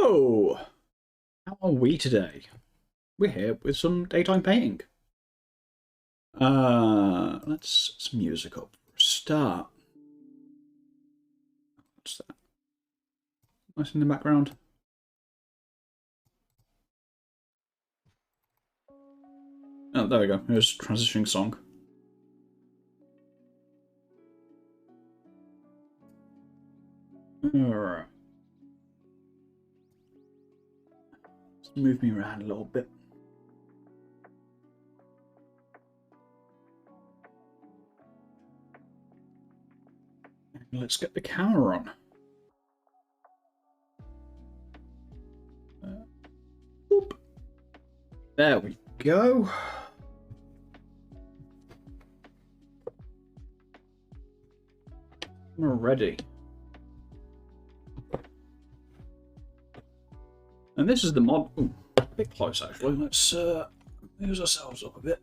So, how are we today? We're here with some daytime painting. Let's set some music up for a start. What's that? Nice in the background. Oh, there we go. Here's a transitioning song. Alright. Let's move me around a little bit. And let's get the camera on. Boop. There we go. We're ready. And this is the mod. Ooh, a bit close actually. Let's move ourselves up a bit.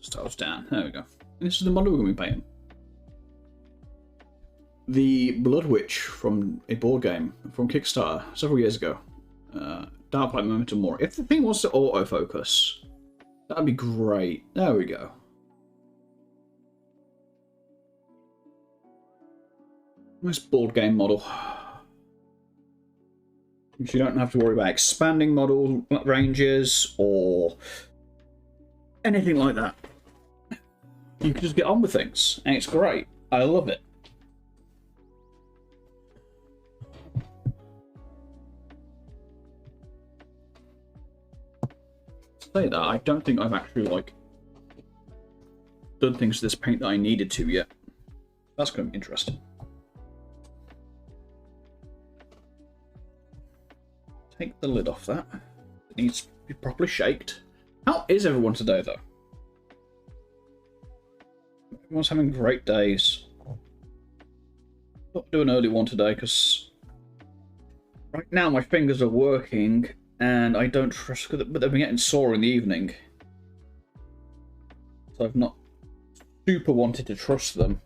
Styles down. There we go. And this is the model we're going to be painting. The Blood Witch from a board game from Kickstarter several years ago. Darklight Momentum More. If the thing wants to autofocus, that'd be great. There we go. Nice board game model. You don't have to worry about expanding model ranges or anything like that. You can just get on with things, and it's great. I love it. Say that, I don't think I've actually done things to this paint that I needed to yet. That's going to be interesting. Take the lid off that. It needs to be properly shaked. How is everyone today, though? Everyone's having great days. Not do an early one today because right now my fingers are working and I don't trust, but they've been getting sore in the evening. So I've not super wanted to trust them.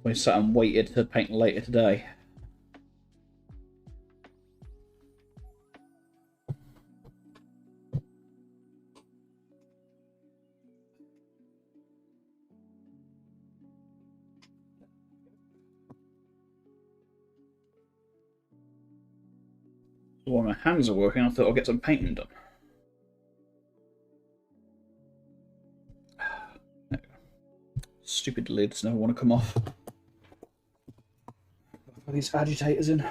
I sat and waited to paint later today. While my hands are working, I thought I'll get some painting done. There we go. Stupid lids never want to come off. Got these agitators in.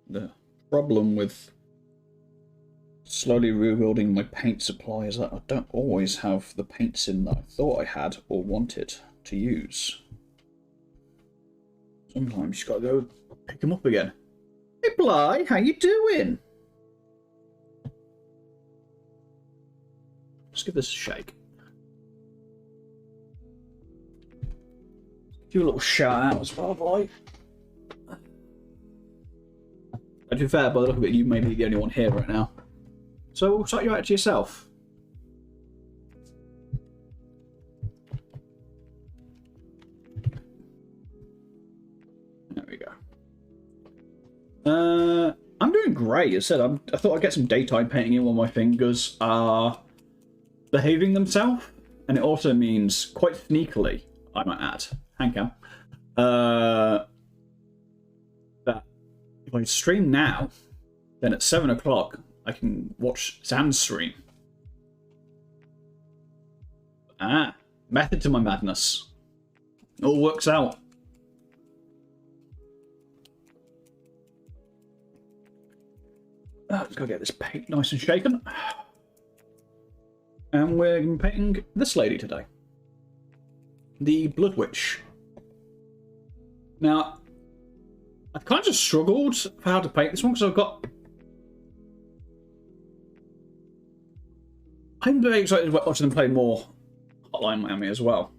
The problem with slowly rebuilding my paint supply is that I don't always have the paints in that I thought I had or wanted to use. Sometimes you just gotta go pick them up again. Hey Bly, how you doing? Let's give this a shake. Do a little shout out as well, Bly. To be fair, by the look of it, you may be the only one here right now. So we'll start you out to yourself. There we go. I'm doing great. As I said, I thought I'd get some daytime painting in while my fingers are behaving themselves. And it also means, quite sneakily, I might add, Handcam, that if I stream now, then at 7 o'clock, I can watch Zan's stream. Ah, method to my madness. It all works out. Let's go get this paint nice and shaken. And we're painting this lady today. The Blood Witch. Now, I've kind of struggled for how to paint this one because I've got... I'm very excited about watching them play more Hotline Miami as well.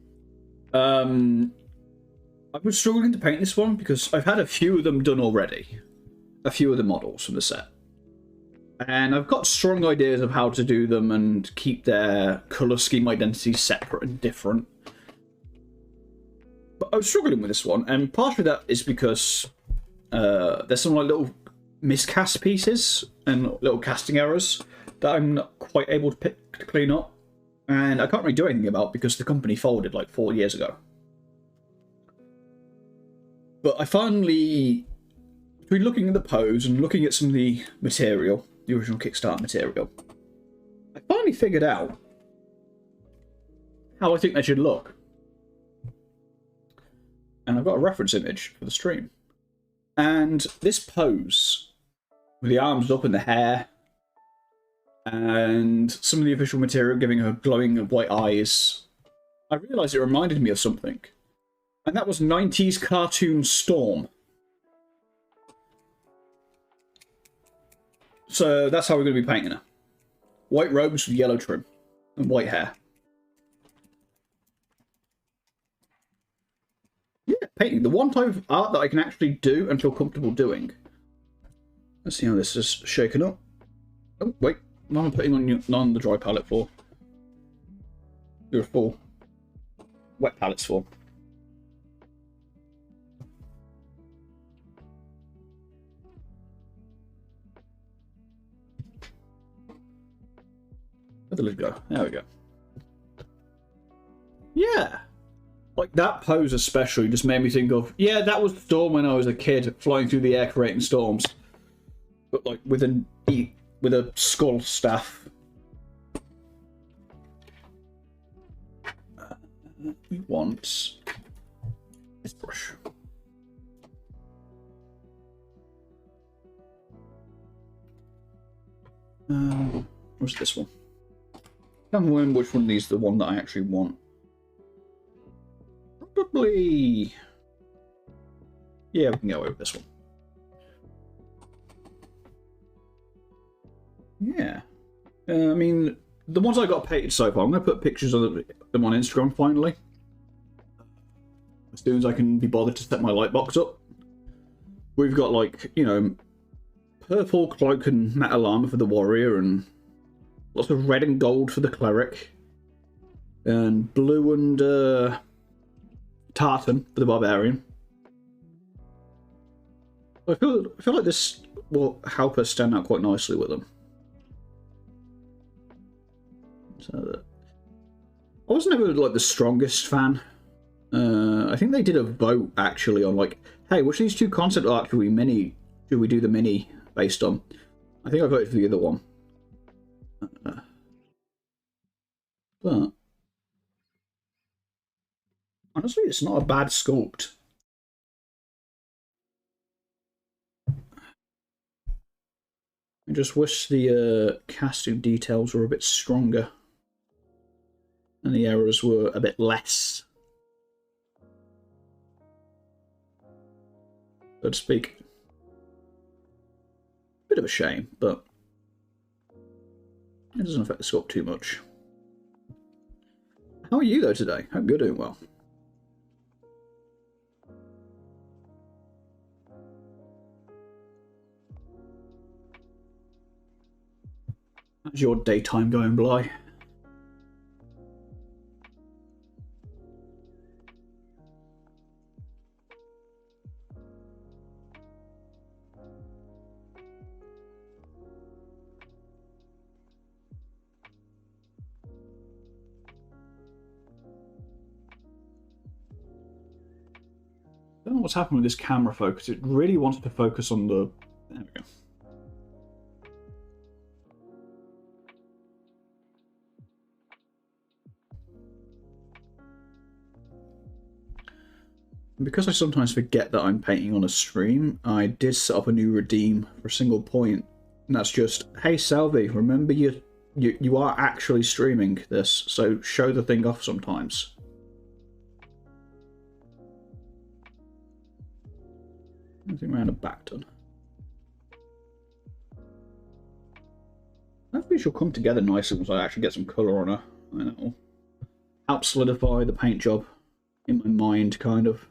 I was struggling to paint this one because I've had a few of them done already. A few of the models from the set. And I've got strong ideas of how to do them and keep their colour scheme identities separate and different. But I was struggling with this one, and part of that is because there's some like little miscast pieces and little casting errors that I'm not quite able to clean up. And I can't really do anything about because the company folded like 4 years ago. But I finally, between looking at the pose and looking at some of the material, the original Kickstarter material, I finally figured out how I think they should look. And I've got a reference image for the stream. And this pose, with the arms up and the hair, and some of the official material giving her glowing white eyes, I realised it reminded me of something. And that was 90s cartoon Storm. So that's how we're going to be painting her. White robes with yellow trim and white hair. Yeah, painting. The one type of art that I can actually do and feel comfortable doing. Let's see how this is shaken up. Oh, wait. What am I putting on the dry palette for? There are 4 wet palettes for. Where'd the lid go? There we go. Yeah. Like, that pose especially just made me think of, yeah, that was Storm when I was a kid, flying through the air creating storms. But, like, with a skull staff. We want this brush. Where's this one? I can't remember which one of these is the one that I actually want. Probably... yeah, we can go away with this one. Yeah. I mean, the ones I got painted so far, I'm going to put pictures of them on Instagram finally. As soon as I can be bothered to set my light box up. We've got, like, you know, purple cloak and metal armor for the warrior, and lots of red and gold for the cleric, and blue and tartan for the barbarian. I feel like this will help us stand out quite nicely with them. So, I was never like the strongest fan. I think they did a vote actually on like, hey, which of these 2 concept art should we do the mini based on? I think I voted for the other one. But honestly, it's not a bad sculpt. I just wish the casting details were a bit stronger and the errors were a bit less, so to speak. Bit of a shame, but it doesn't affect the sculpt too much. How are you though today? Hope you're doing well. How's your daytime going, Bly? I don't know what's happened with this camera focus. It really wants to focus on the... there we go. And because I sometimes forget that I'm painting on a stream, I did set up a new redeem for a single point. And that's just, hey Salvi, remember you are actually streaming this, so show the thing off sometimes. Anything around the back done. Hopefully she'll come together nicely once I actually get some colour on her. I know. help solidify the paint job in my mind, kind of.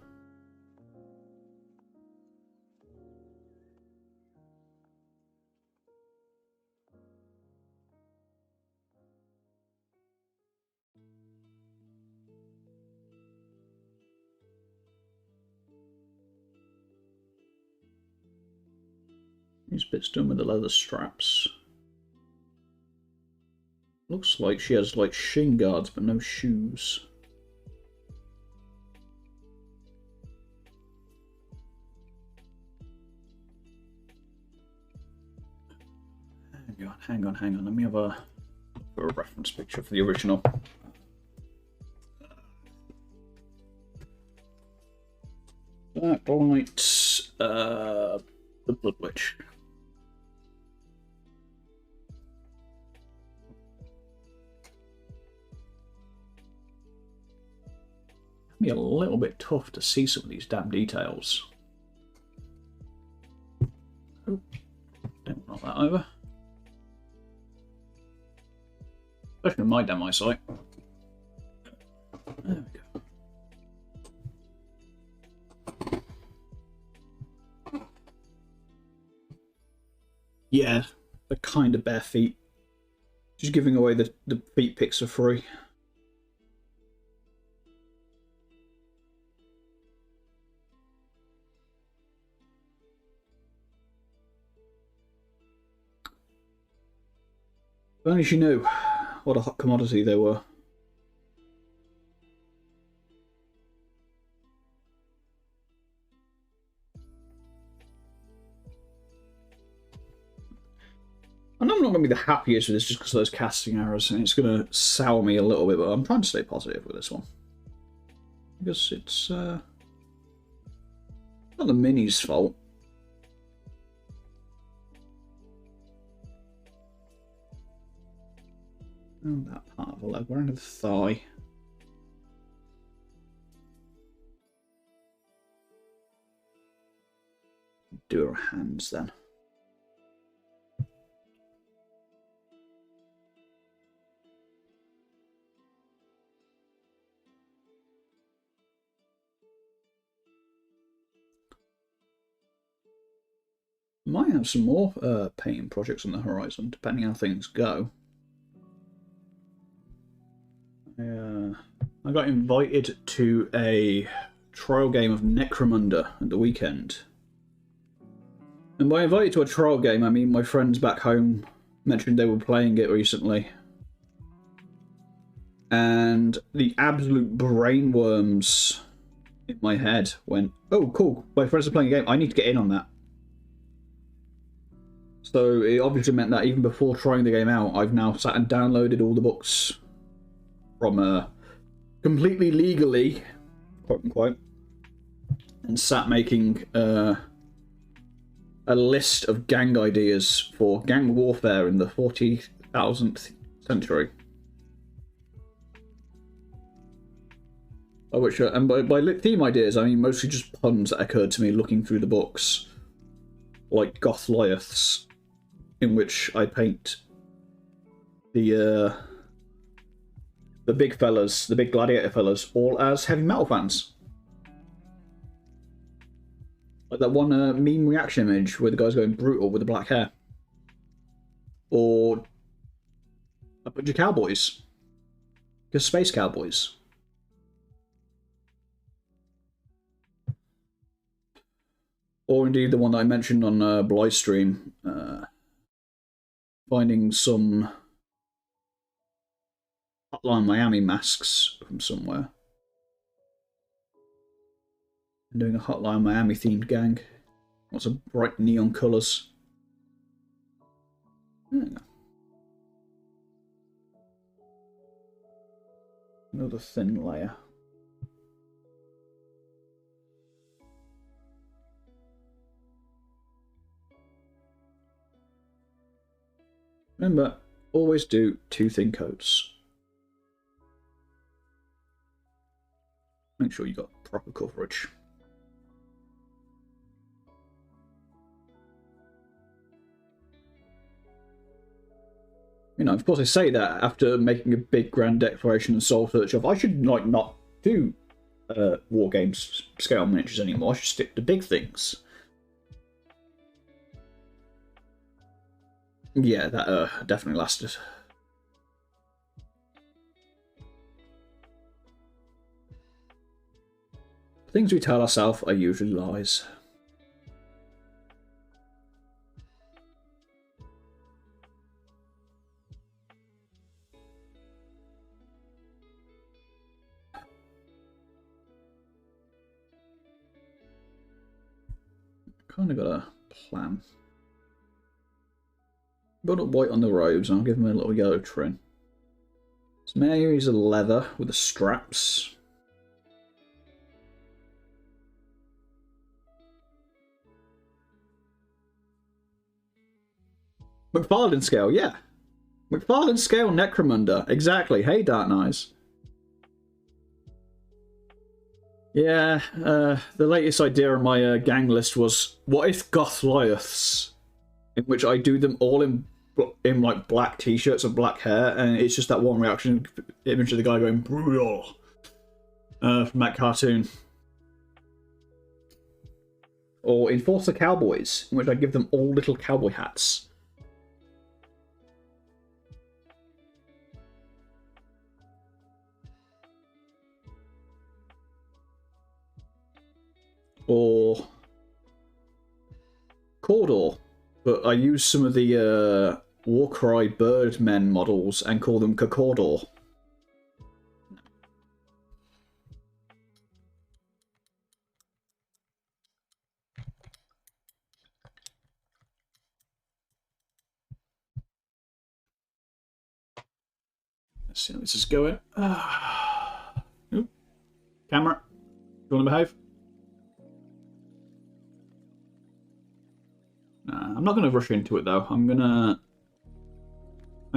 These bits done with the leather straps. Looks like she has like shin guards but no shoes. Hang on. Let me have a reference picture for the original. Darklight, the Blood Witch. Be a little bit tough to see some of these damn details. Oh, don't knock that over. Especially in my damn eyesight. There we go. Yeah, the kind of bare feet. Just giving away the feet pics for free. If only she knew what a hot commodity they were. I know I'm not going to be the happiest with this just because of those casting errors, and it's going to sour me a little bit, but I'm trying to stay positive with this one. Because it's not the Mini's fault. And that part of the leg, we're under the thigh. Do her hands then. Might have some more painting projects on the horizon, depending how things go. I got invited to a trial game of Necromunda at the weekend. And by invited to a trial game, I mean my friends back home mentioned they were playing it recently. And the absolute brainworms in my head went, oh cool, my friends are playing a game, I need to get in on that. So it obviously meant that even before trying the game out, I've now sat and downloaded all the books from completely legally, quote unquote, and sat making a list of gang ideas for gang warfare in the 40,000th century. Which, and by theme ideas, I mean mostly just puns that occurred to me looking through the books, like Goliaths, in which I paint the big fellas, the big gladiator fellas, all as heavy metal fans. Like that one meme reaction image where the guy's going brutal with the black hair. Or a bunch of cowboys. Because space cowboys. Or indeed the one that I mentioned on Blystream, finding some Hotline Miami masks from somewhere. And doing a Hotline Miami themed gang. Lots of bright neon colours. Another thin layer. Remember, always do 2 thin coats. Make sure you got proper coverage. You know, of course, I say that after making a big grand declaration and soul search of I should like not do war games scale miniatures anymore. I should stick to big things. Yeah, that definitely lasted. Things we tell ourselves are usually lies. Kind of got a plan. Build up white on the robes, and I'll give them a little yellow trim. Some areas of leather with the straps. McFarlane scale, yeah. McFarlane scale Necromunda, exactly. Hey, Dark Knights. Yeah, the latest idea on my gang list was, what if Gothloths, in which I do them all in like black t-shirts and black hair, and it's just that one reaction image of the guy going brutal from that cartoon. Or Enforcer Cowboys, in which I give them all little cowboy hats. Or Cawdor, but I use some of the Warcry Birdmen models and call them Cawdor. Let's see how this is going. Oop. Camera, do you want to behave? Nah, I'm not going to rush into it though. I'm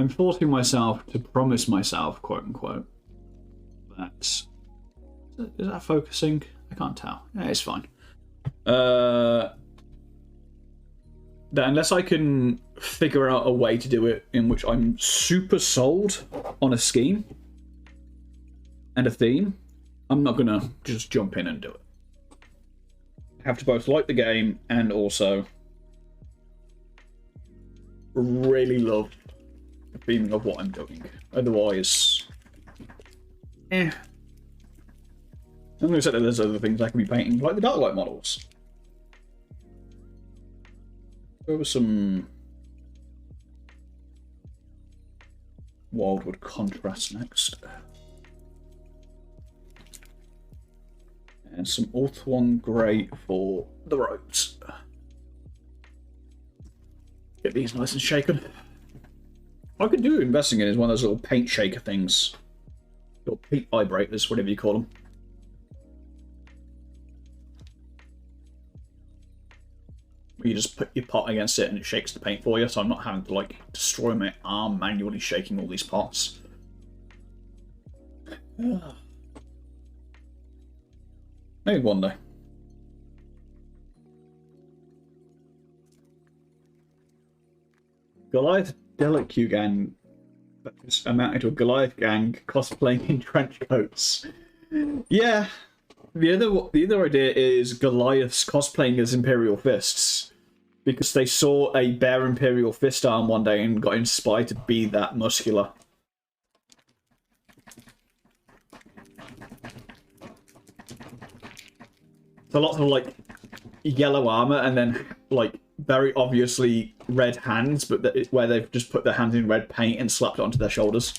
forcing myself to promise myself, quote unquote, that... Is that focusing? I can't tell. Yeah, it's fine. That unless I can figure out a way to do it in which I'm super sold on a scheme and a theme, I'm not going to just jump in and do it. I have to both like the game and also really love the feeling of what I'm doing. Otherwise, I'm going to say that there's other things I can be painting, like the Darklight models. There was some Wildwood contrast next. And some Orthwan Grey for the robes. Get these nice and shaken. What I could do investing in is one of those little paint shaker things. Or paint vibrators, whatever you call them. You just put your pot against it and it shakes the paint for you, so I'm not having to like destroy my arm manually shaking all these pots. Maybe one day. Goliath Delicue gang amounted to a Goliath gang cosplaying in trench coats. Yeah. The other idea is Goliaths cosplaying as Imperial Fists. Because they saw a bare Imperial Fist arm one day and got inspired to be that muscular. So lots of like yellow armor and then like very obviously red hands, but where they've just put their hands in red paint and slapped it onto their shoulders.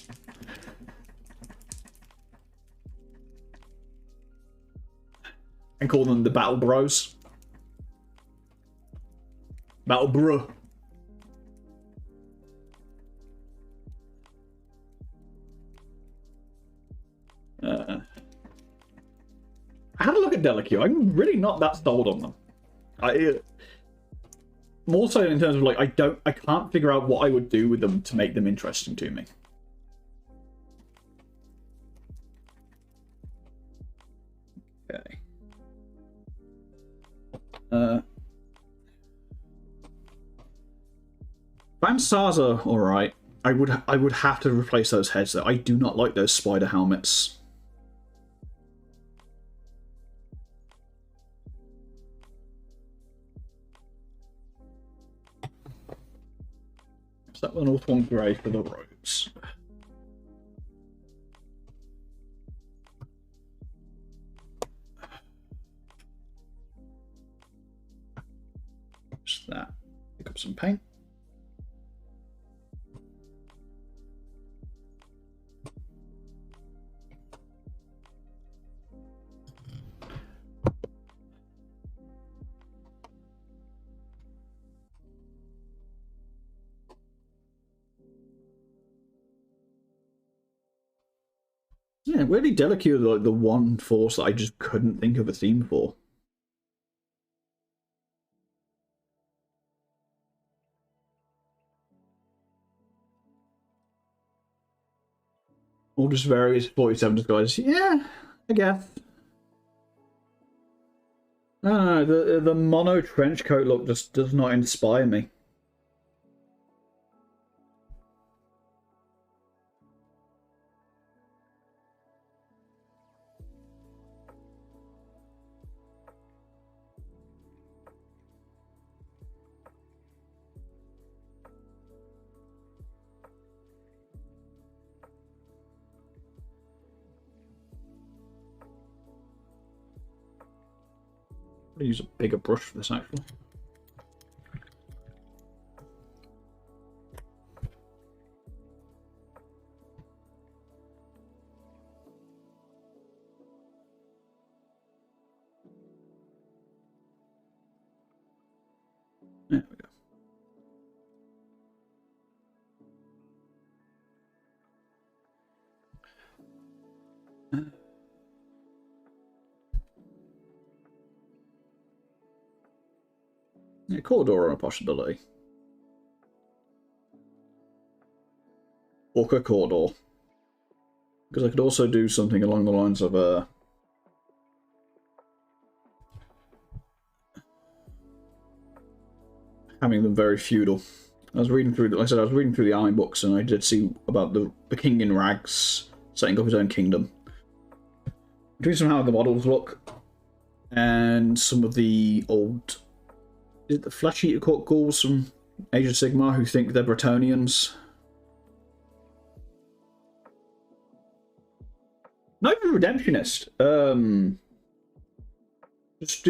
And call them the Battle Bros. Battle Bro. I had a look at Delicue. I'm really not that sold on them. More so in terms of like I can't figure out what I would do with them to make them interesting to me. Okay. Bam Stars are alright. I would have to replace those heads though. I do not like those spider helmets. Is that one North one grey for the robes? Just that. Pick up some paint. Yeah, really delicate, like the one force that I just couldn't think of a theme for. All just various 47 disguises. Yeah, I guess. No, the mono trench coat look just does not inspire me. I'll use a bigger brush for this actually. There we go. Yeah, corridor are a possibility. Orca corridor. Because I could also do something along the lines of having them very feudal. I was reading through, like I said, I was reading through the Iron books, and I did see about the king in rags setting up his own kingdom. Doing some how the models look, and some of the old, is it the flesh eater ghouls from Age of Sigmar who think they're Bretonnians? Not even Redemptionist. Just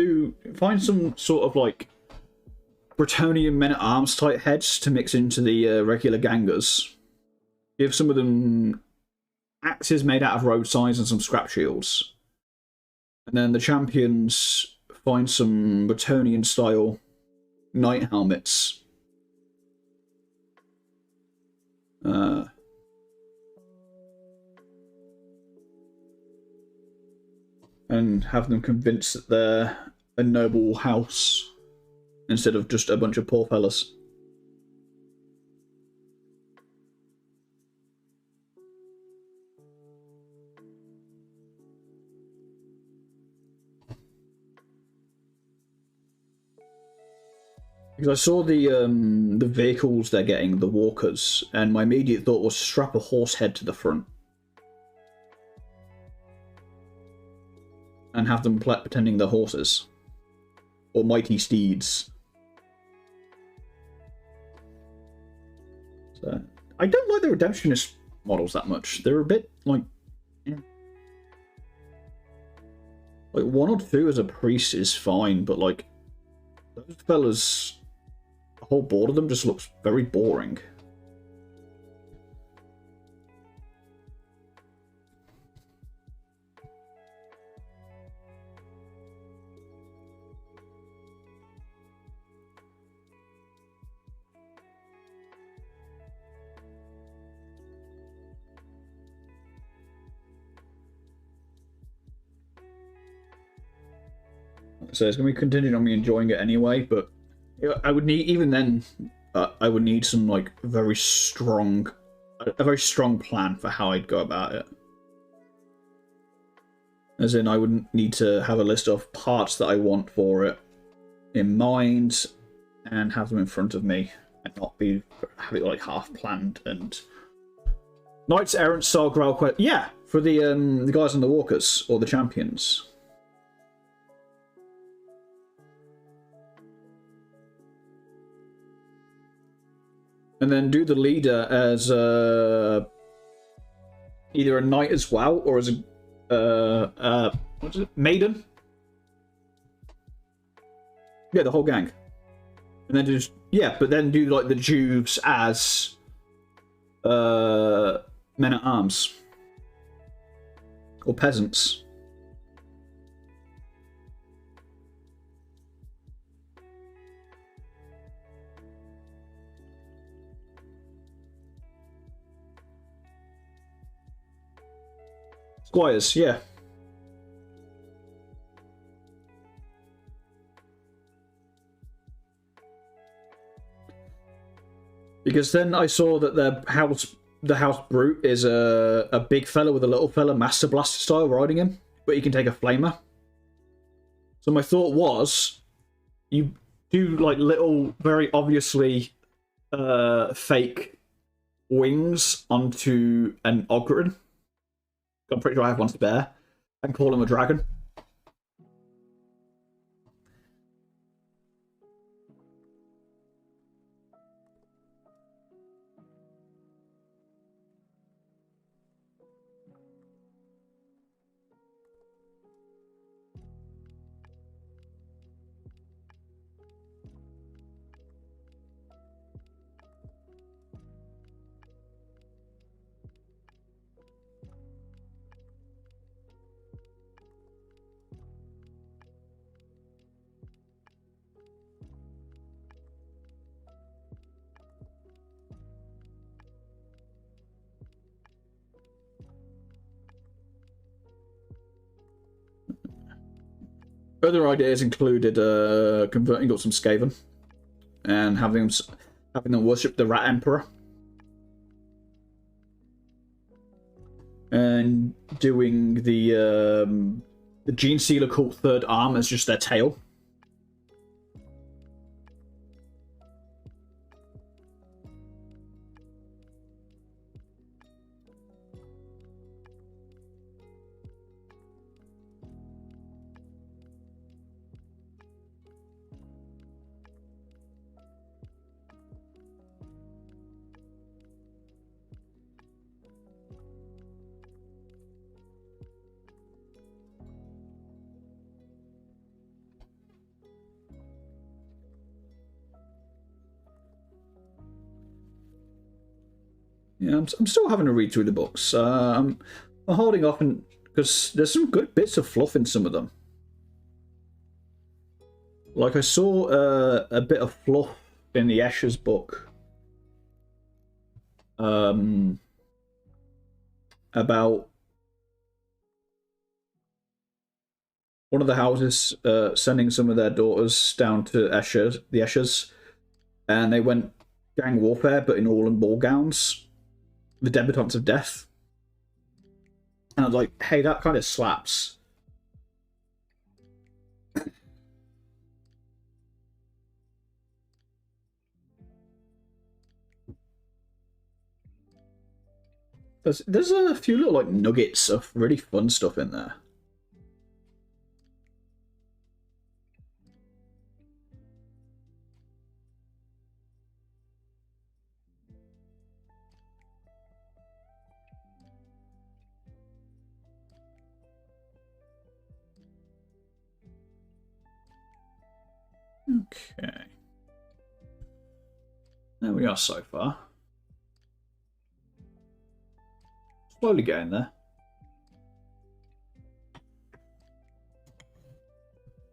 find some sort of like Bretonnian men-at-arms type heads to mix into the regular gangers. Give some of them axes made out of road signs and some scrap shields. And then the champions find some Bretonnian style knight helmets. And have them convinced that they're a noble house instead of just a bunch of poor fellas. Because I saw the vehicles they're getting, the walkers, and my immediate thought was strap a horse head to the front. And have them pretending they're horses. Or mighty steeds. So, I don't like the Redemptionist models that much. They're a bit, like... Like, 1 or 2 as a priest is fine, but, like... Those fellas... The whole board of them just looks very boring. So it's going to be contingent on me enjoying it anyway, but I would need, even then, I would need some, like, a very strong plan for how I'd go about it. As in, I wouldn't need to have a list of parts that I want for it in mind and have them in front of me. and not have it like half planned. And Knights Errant style Grail quest, yeah, for the guys on the walkers or the champions. And then do the leader as either a knight as well, or as a what's it, maiden. Yeah, the whole gang. And then just but then do like the Jews as men at arms or peasants. Squires, yeah. Because then I saw that the house brute is a big fella with a little fella, Master Blaster style, riding him, but he can take a flamer. So my thought was, you do like little, very obviously fake wings onto an Ogren. I'm pretty sure I have one spare, and call him a dragon. Other ideas included converting up some Skaven and having them worship the Rat Emperor, and doing the Gene Sealer cult third arm as just their tail. Yeah, I'm still having to read through the books. I'm holding off because there's some good bits of fluff in some of them. Like I saw a bit of fluff in the Escher's book about one of the houses sending some of their daughters down to the Eschers, and they went gang warfare, but in all and ball gowns. The Debutantes of Death. And I was like, hey, that kind of slaps. There's a few little like nuggets of really fun stuff in there. Okay. There we are so far. Slowly getting there.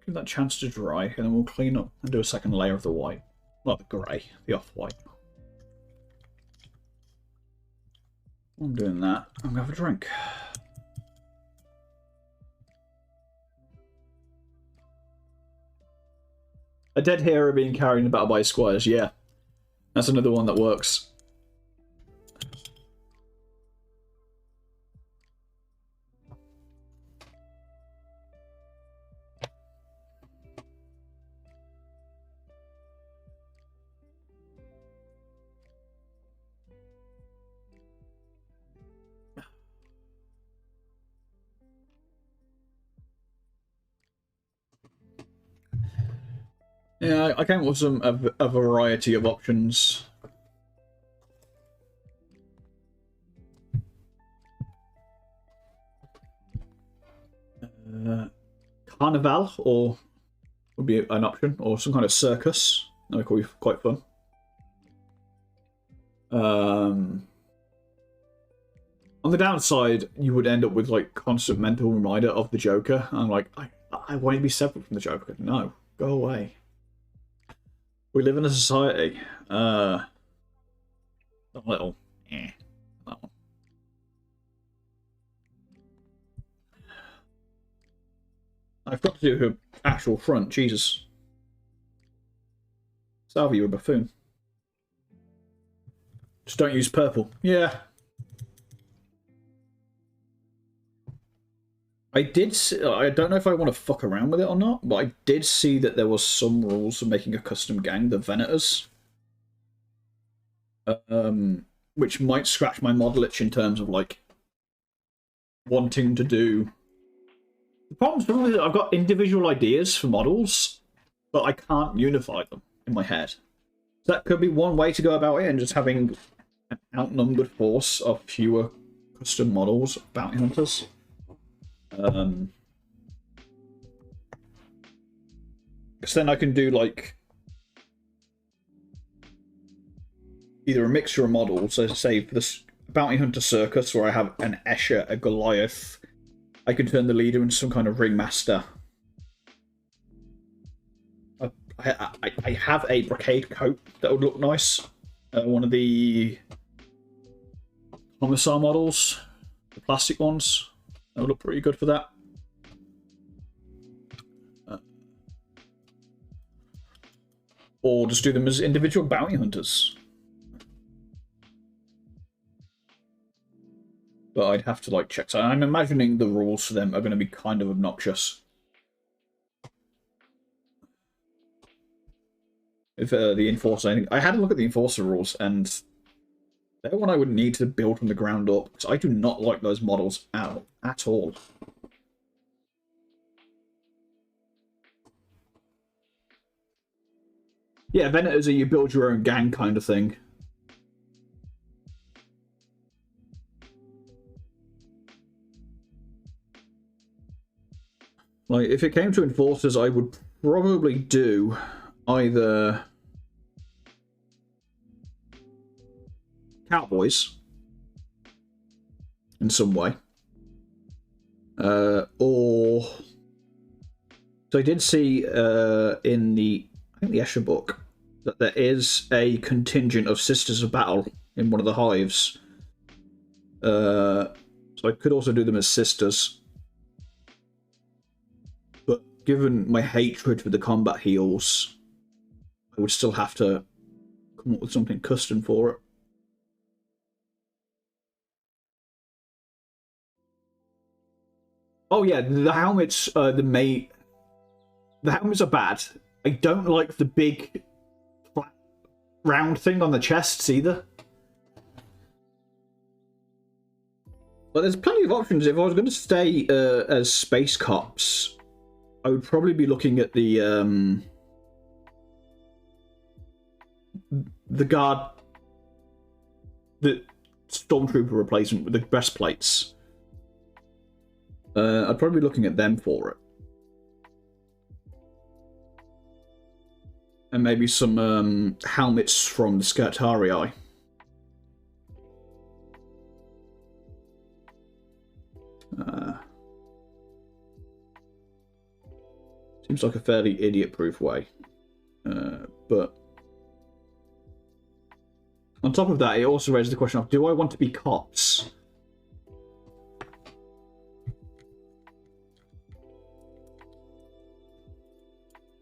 Give that chance to dry, and then we'll clean up and do a second layer of the white. Not the grey, the off-white. While I'm doing that, I'm going to have a drink. A dead hero being carried in the battle by his squires, yeah. That's another one that works. Yeah, I came up with a variety of options. Carnival or would be an option, or some kind of circus. That would be quite fun. On the downside, you would end up with like constant mental reminder of the Joker. I'm like, I want to be separate from the Joker. No, go away. We live in a society. A little. That one. I've got to do her actual front. Jesus. Salvi, you're a buffoon. Just don't use purple. Yeah. I did see, I don't know if I want to fuck around with it or not, but I did see that there was some rules for making a custom gang, the Venators. Which might scratch my model itch in terms of like wanting to do. The problem is I've got individual ideas for models, but I can't unify them in my head. So that could be one way to go about it, and just having an outnumbered force of fewer custom models of bounty hunters. Because then I can do like either a mixture of models, so say for this bounty hunter circus where I have an Escher, a Goliath, I can turn the leader into some kind of ringmaster. I have a brocade coat that would look nice. One of the Commissar models, the plastic ones, that would look pretty good for that. Or just do them as individual bounty hunters. But I'd have to like check. So I'm imagining the rules for them are going to be kind of obnoxious. If the Enforcer, I had a look at the Enforcer rules, and they're one I would need to build from the ground up, because I do not like those models at all. Yeah, Venators are you build your own gang kind of thing. Like, if it came to Enforcers, I would probably do either Cowboys in some way, or so I did see in the I think the Escher book that there is a contingent of Sisters of Battle in one of the hives. So I could also do them as sisters. But given my hatred for the combat heals, I would still have to come up with something custom for it. Oh yeah, the helmets, the helmets are bad. I don't like the big flat round thing on the chests either. But there's plenty of options. If I was going to stay as space cops, I would probably be looking at the guard, the stormtrooper replacement with the breastplates. I'd probably be looking at them for it. And maybe some helmets from the Skirtarii. Seems like a fairly idiot-proof way. But on top of that, it also raises the question of, do I want to be cops?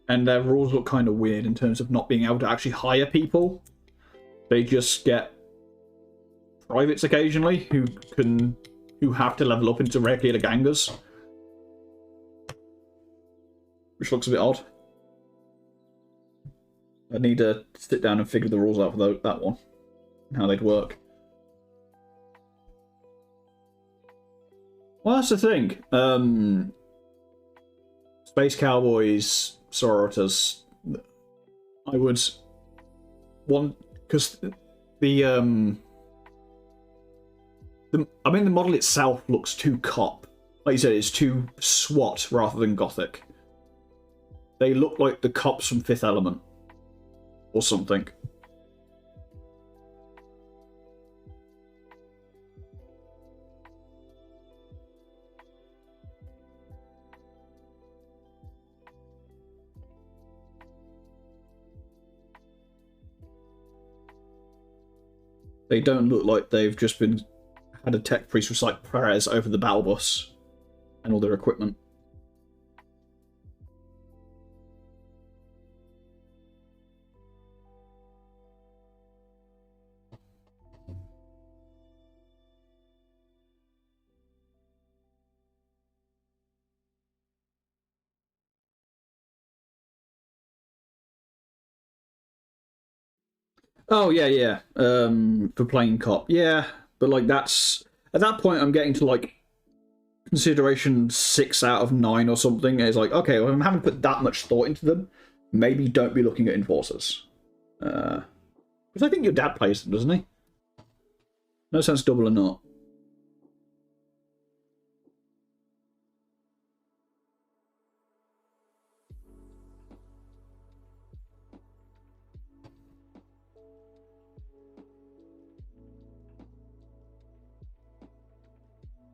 And their rules look kind of weird in terms of not being able to actually hire people. They just get privates occasionally who have to level up into regular gangers. Which looks a bit odd. I need to sit down and figure the rules out for that one. And how they'd work. Well, that's the thing. Space Cowboys, Sororitas, I would want, because the I mean the model itself looks too cop. Like you said, it's too SWAT rather than gothic. They look like the cops from Fifth Element or something. They don't look like they've just had a tech priest recite prayers over the battle bus and all their equipment. Oh yeah, yeah. For playing cop, yeah. But like that's at that point, I'm getting to like consideration 6 out of 9 or something. And it's like, okay, well, I'm having put that much thought into them. Maybe don't be looking at enforcers. Because I think your dad plays them, doesn't he? No sense double or not.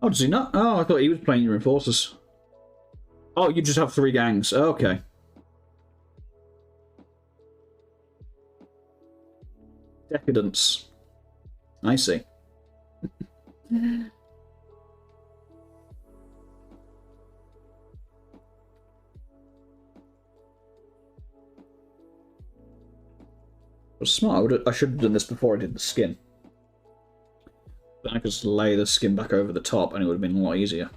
Oh, does he not? Oh, I thought he was playing your enforcers. Oh, you just have 3 gangs. Okay. Decadence. I see. Was smart. I should have done this before I did the skin. Then I could just lay the skin back over the top and it would have been a lot easier.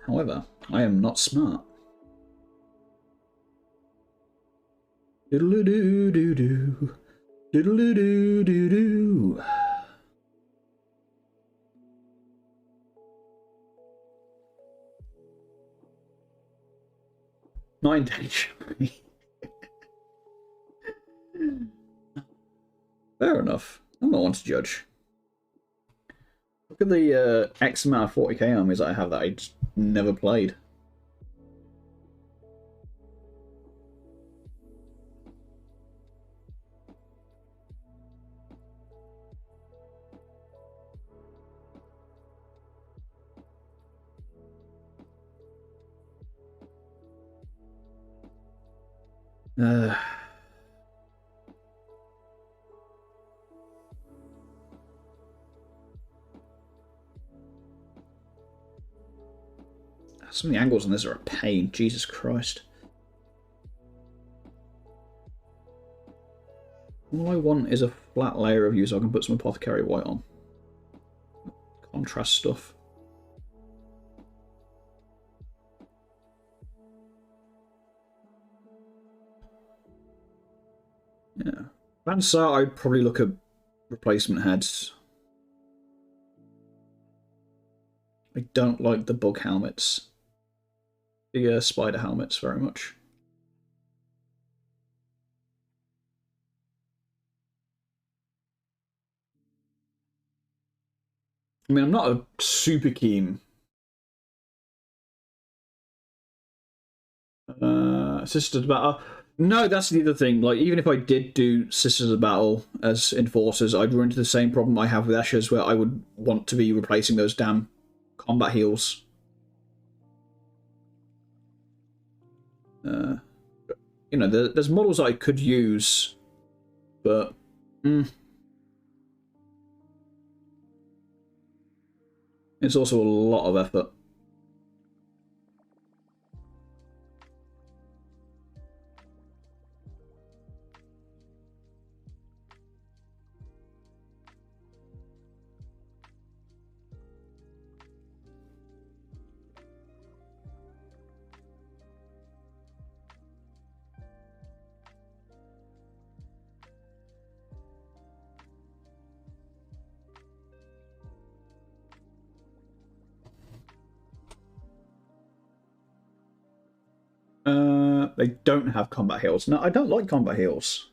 However, I am not smart. Doodle-doo-doo-doo. Doodle-doo-doo-doo-doo. 9 damage. Fair enough. I'm not one to judge. Look at the X amount of 40k armies I have that I just never played. Some of the angles on this are a pain. Jesus Christ. All I want is a flat layer of you so I can put some apothecary white on. Contrast stuff. Yeah. Vansar, I'd probably look at replacement heads. I don't like the bug helmets. The spider helmets very much. I mean, I'm not a super keen Sisters of Battle. No, that's the other thing. Like, even if I did do Sisters of Battle as enforcers, I'd run into the same problem I have with Escher's, where I would want to be replacing those damn combat heals. You know, there's models I could use, but it's also a lot of effort. They don't have combat heals. No, I don't like combat heals.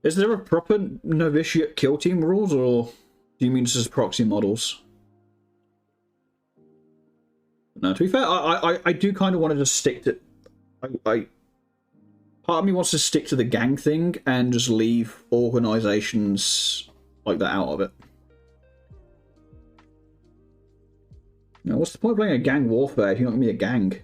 Is there a proper novitiate kill team rules, or do you mean just as proxy models? No, to be fair, I do kind of want to just stick to... part of me wants to stick to the gang thing and just leave organizations like that out of it. Now, what's the point of playing a gang warfare if you're not going to be a gang?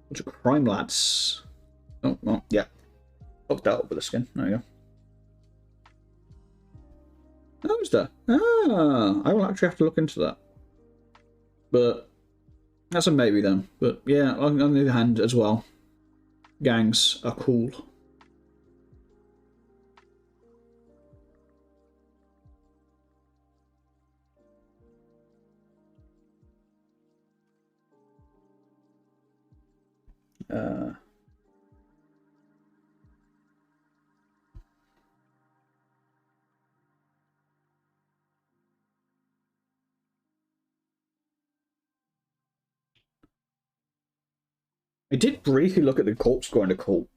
Bunch of crime lads. Oh, well, yeah. Fucked that up with the skin. There you go. Oh, is there? Ah, I will actually have to look into that. But that's a maybe then. But yeah, on the other hand as well, gangs are cool. I did briefly look at the corpse grinder cult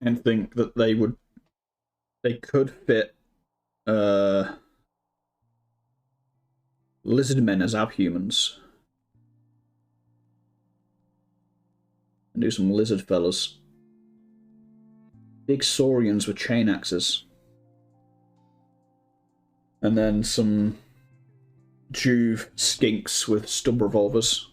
and think that they could fit lizard men as abhumans and do some lizard fellas. Big saurians with chain axes, and then some Juve skinks with stub revolvers.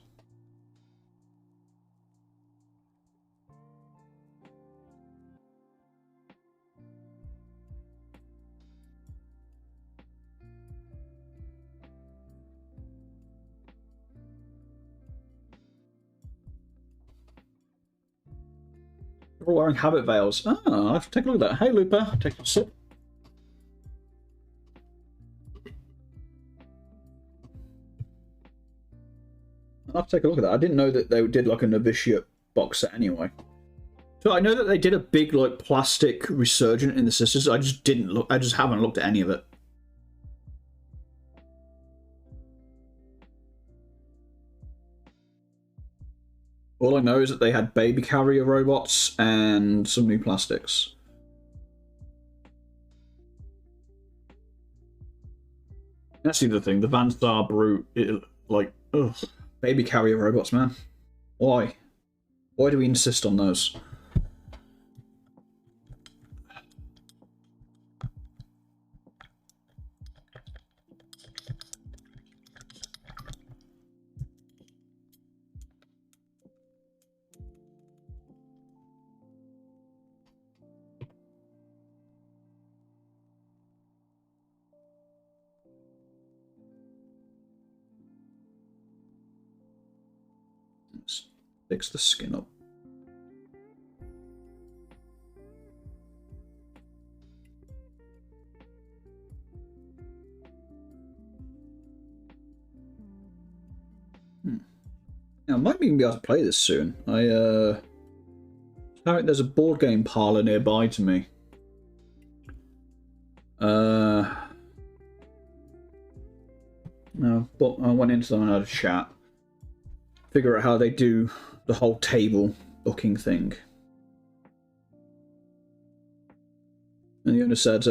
They're all wearing habit veils. Ah, I'll have to take a look at that. Hey, Looper, take a sip. I'll have to take a look at that. I didn't know that they did like a novitiate box set anyway. So I know that they did a big like plastic resurgent in the Sisters. I just didn't look. I just haven't looked at any of it. All I know is that they had baby carrier robots and some new plastics. That's the other thing. The Vanstar Brute, like, ugh, baby carrier robots, man. Why? Why do we insist on those? Let's fix the skin up. Now, I might even be able to play this soon. There's a board game parlor nearby to me. No, but I went into them and had a chat. Figure out how they do the whole table booking thing. And the owner said,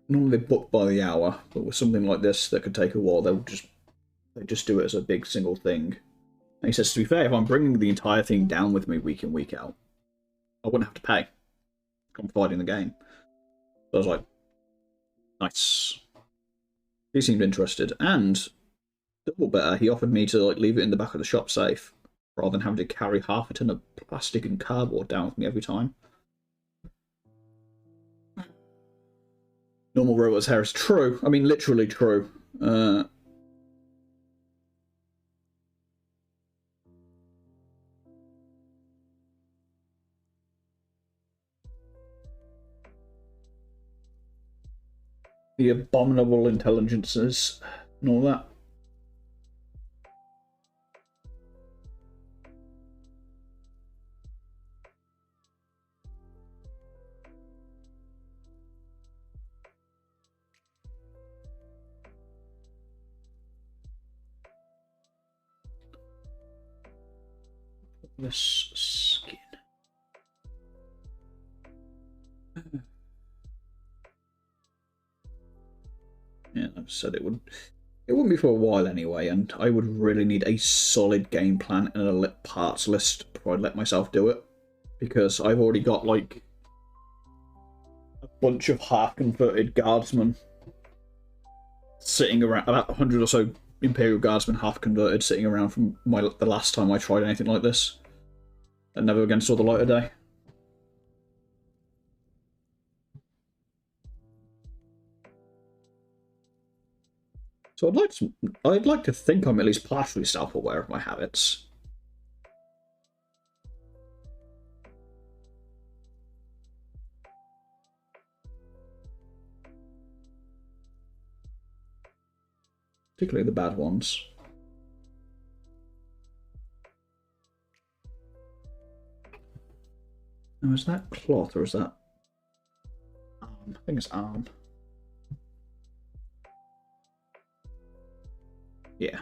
normally they book by the hour, but with something like this that could take a while, they just do it as a big single thing. And he says, to be fair, if I'm bringing the entire thing down with me week in, week out, I wouldn't have to pay. I'm providing the game. So I was like, nice. He seemed interested, and double better, he offered me to like leave it in the back of the shop safe, rather than having to carry half a ton of plastic and cardboard down with me every time. Normal robot's hair is true. I mean, literally true. The abominable intelligences and all that. this skin. Yeah, like I said, it wouldn't be for a while anyway, and I would really need a solid game plan and a parts list before I'd let myself do it, because I've already got like a bunch of half-converted guardsmen sitting around, about 100 or so Imperial guardsmen half-converted sitting around from the last time I tried anything like this, and never again saw the light of day. So I'd like to think I'm at least partially self-aware of my habits. Particularly the bad ones. Now, is that cloth or is that arm? I think it's arm. Yeah.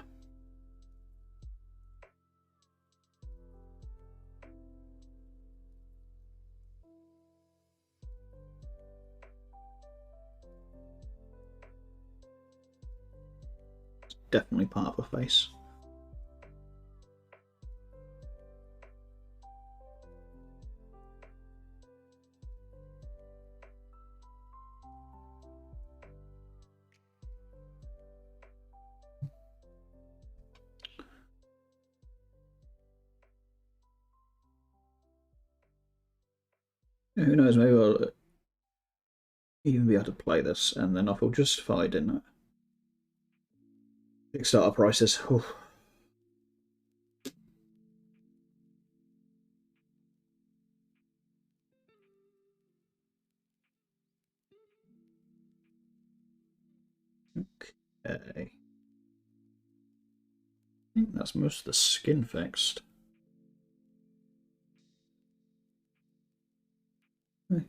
It's definitely part of a face. Who knows, maybe I'll even be able to play this, and then I feel justified in it. Kickstarter prices. Oof. Okay. I think that's most of the skin fixed.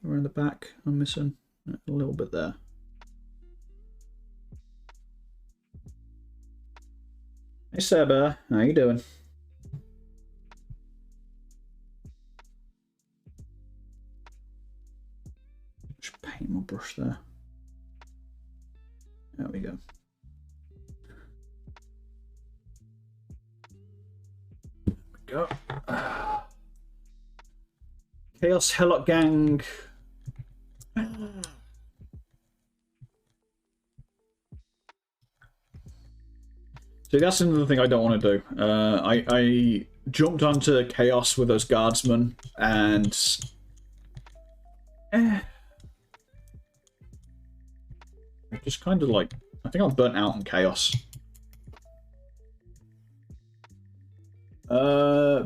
Around the back, I'm missing a little bit there. Hey Seba, how you doing? Just paint my brush there. There we go. There we go. Chaos Helot Gang. So that's another thing I don't want to do. I jumped onto Chaos with those guardsmen, and I just kind of like, I think I'm burnt out on Chaos.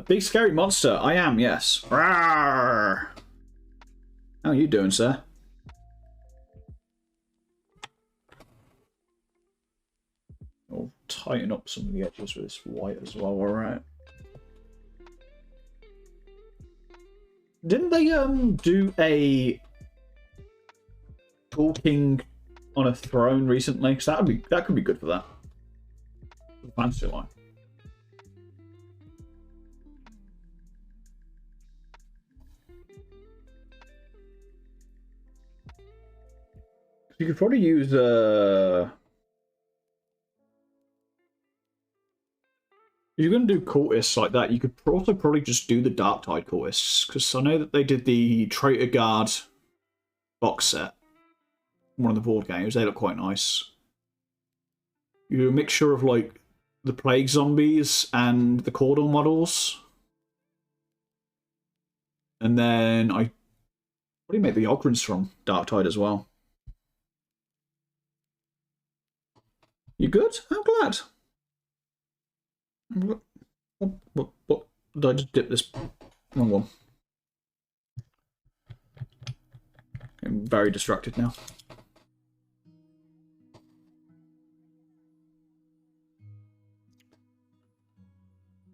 Big scary monster. I am, yes. Rawr! How are you doing, sir? I'll tighten up some of the edges with this white as well, alright. Didn't they do a talking on a throne recently? Because that could be good for that. The fantasy line. You could probably use if you're going to do cultists like that, you could also probably just do the Darktide cultists, because I know that they did the Traitor Guard box set, one of the board games. They look quite nice. You do a mixture of like the Plague Zombies and the Cordon models, and then I probably make the Ogrins from Darktide as well. You good? I'm glad. What did I just dip this wrong one? I'm very distracted now.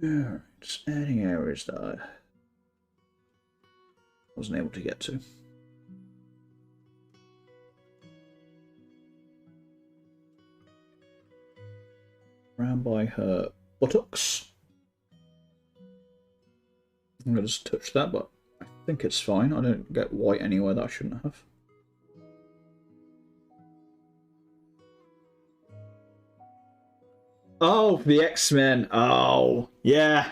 Alright, just any areas that I wasn't able to get to. Around by her buttocks. I'm going to just touch that, but I think it's fine. I don't get white anywhere that I shouldn't have. Oh, the X-Men. Oh, yeah.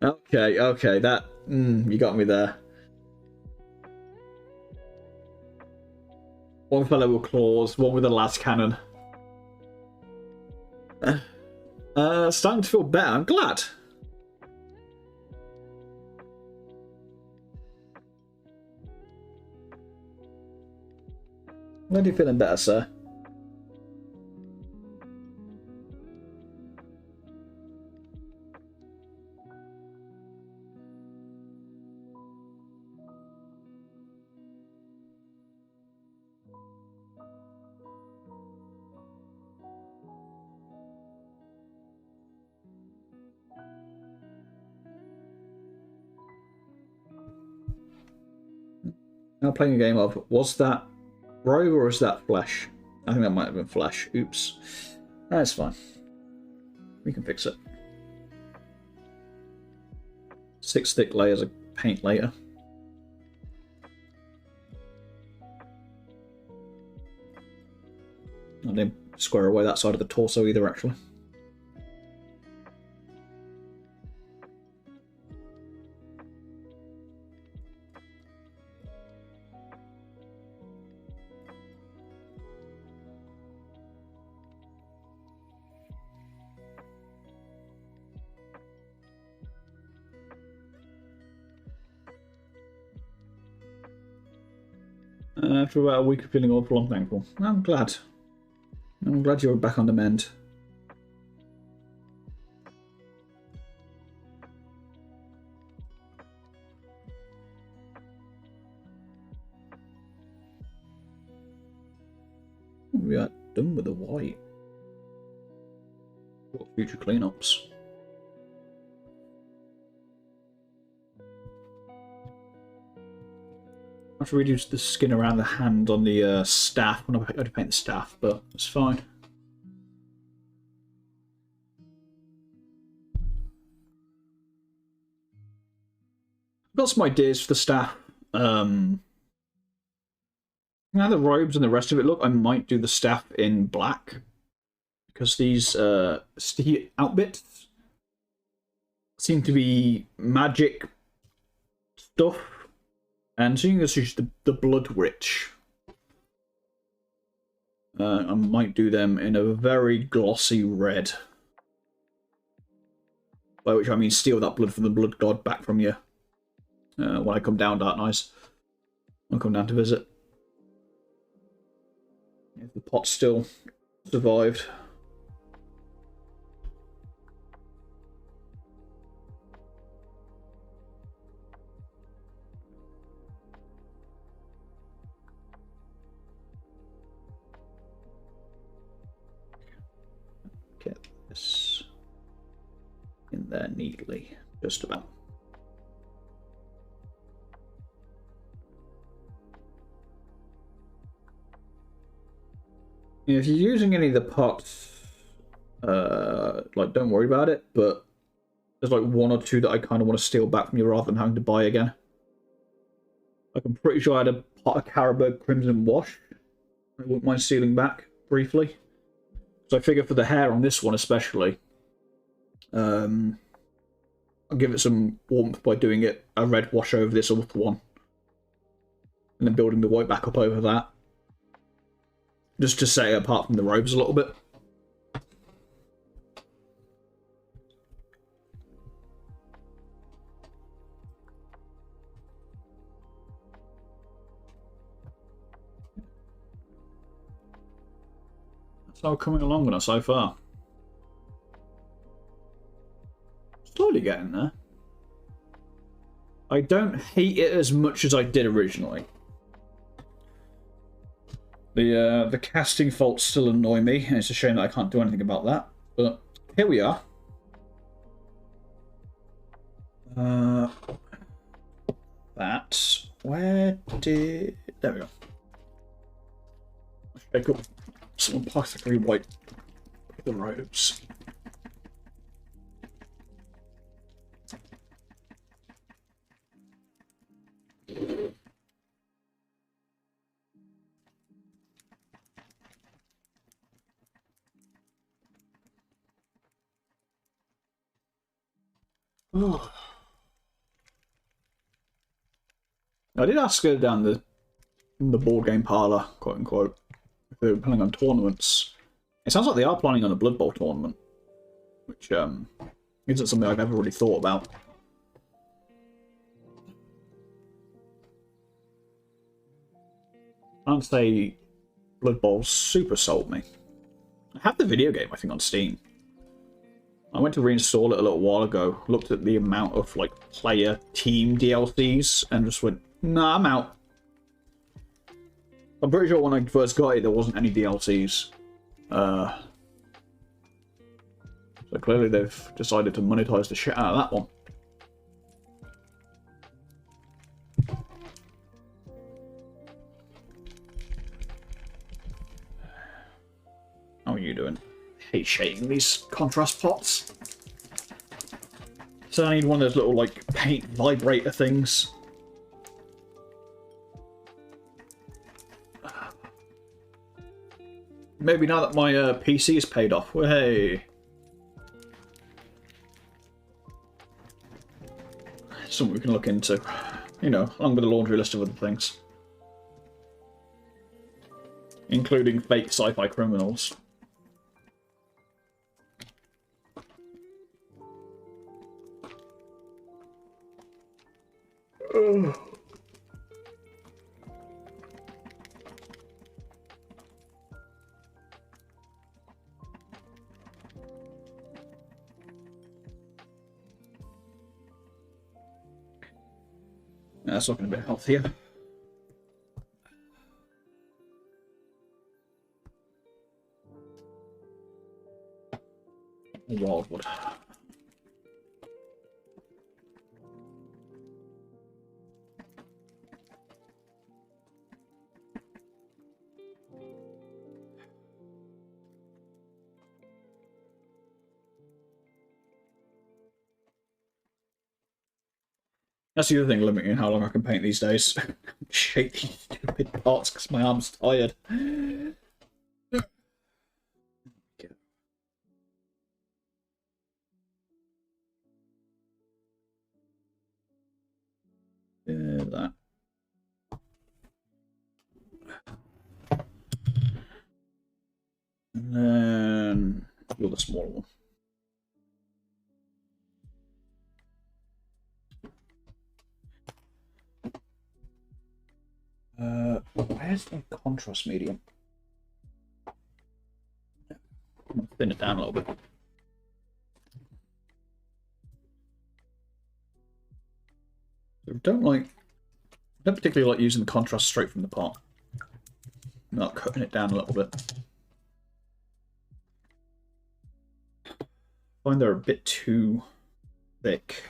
Okay, okay. That you got me there. One fellow with claws, one with a las cannon. Starting to feel better. I'm glad. When are you feeling better, sir? Now playing a game of, was that rogue or is that flesh? I think that might have been flesh. Oops. That's fine. We can fix it. 6 thick layers of paint later. I didn't square away that side of the torso either, actually. After about a week of feeling awful, I'm thankful. I'm glad. I'm glad you're back on the mend. We are done with the white. What future cleanups? I have to reduce the skin around the hand on the staff when I go to paint the staff, but it's fine. I've got some ideas for the staff. Now the robes and the rest of it look, I might do the staff in black. Because these sticky outfits seem to be magic stuff. And seeing as it's the blood rich, I might do them in a very glossy red. By which I mean steal that blood from the blood god back from you. When I come down, Dark Knights. I'll come down to visit. If the pot still survived. Get this in there neatly, just about. If you're using any of the pots, like, don't worry about it, but there's like 1 or 2 that I kind of want to steal back from you rather than having to buy again. Like, I'm pretty sure I had a pot of Caribou Crimson Wash I wouldn't mind stealing back briefly. So I figure for the hair on this one especially, I'll give it some warmth by doing it a red wash over this other one. And then building the white back up over that. Just to set it apart from the robes a little bit. That's how we're coming along with us so far. Slowly getting there. I don't hate it as much as I did originally. The casting faults still annoy me, and it's a shame that I can't do anything about that. But here we are. Where did... There we go. Pick up some particularly white the robes. I did ask her down the board game parlour, quote unquote, if they were planning on tournaments. It sounds like they are planning on a Blood Bowl tournament, which isn't something I've ever really thought about. I can't say Blood Bowl super sold me. I have the video game, I think, on Steam. I went to reinstall it a little while ago, looked at the amount of like player team DLCs, and just went, nah, I'm out. I'm pretty sure when I first got it, there wasn't any DLCs. So clearly they've decided to monetize the shit out of that one. How are you doing? I hate shading these contrast pots. So I need one of those little like paint vibrator things. Maybe now that my PC is paid off. Well, hey. Something we can look into. You know, along with a laundry list of other things. Including fake sci-fi criminals. Ugh. That's looking a bit healthier. Wildwood. That's the other thing limiting how long I can paint these days. Shape these stupid pots because my arm's tired. That. And then do the smaller one. Where's the contrast medium? I'm gonna thin it down a little bit. I don't particularly like using the contrast straight from the pot. Not cutting it down a little bit. I find they're a bit too thick.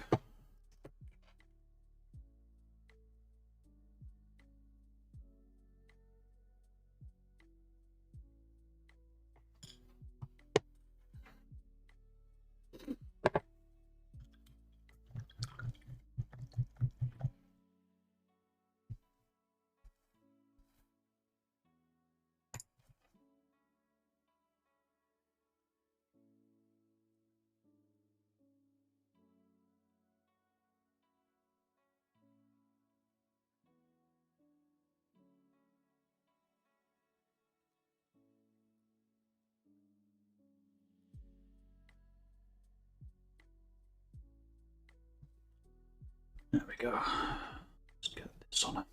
There we go. Let's get this on it.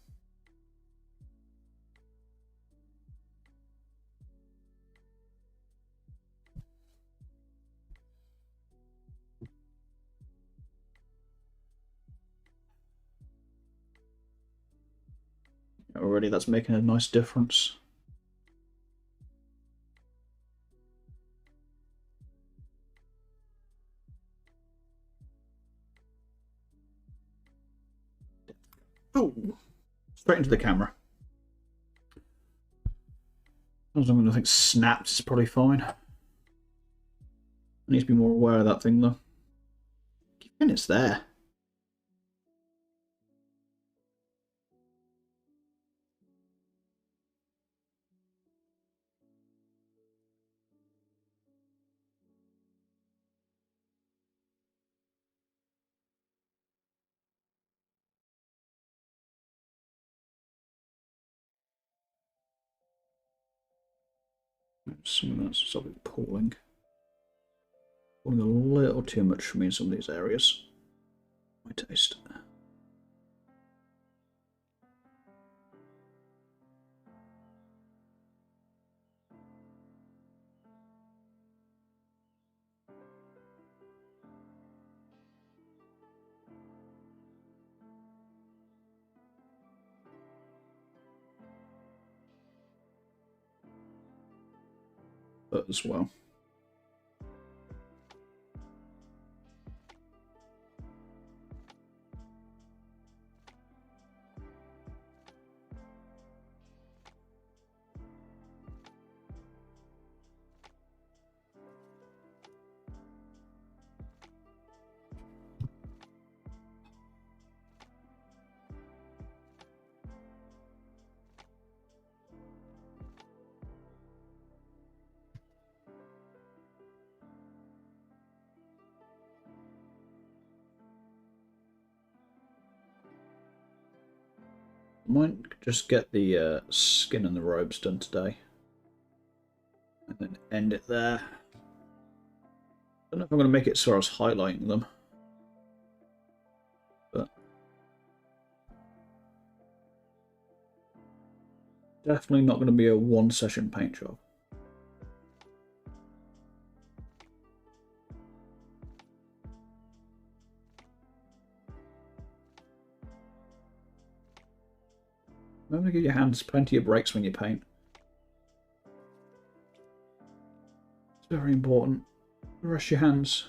Already that's making a nice difference. Oh, straight into the camera. As long as nothing snaps, it's probably fine. I need to be more aware of that thing though. And it's there. Some of that's sort of pooling. Pooling a little too much for me in some of these areas. My taste. But as well. Might just get the skin and the robes done today. And then end it there. Don't know if I'm going to make it so I was highlighting them. But definitely not going to be a one-session paint job. Remember to give your hands plenty of breaks when you paint. It's very important. Rest your hands.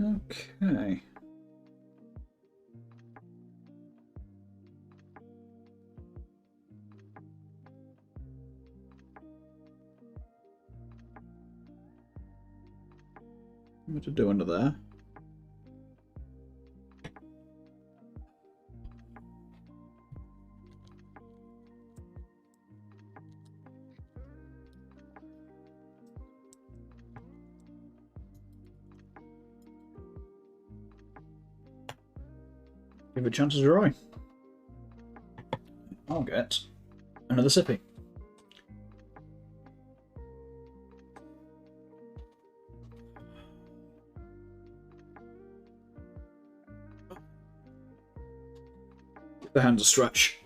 Okay. What to do under there? Give it a chance to dry. I'll get another sippy. The hands a stretch.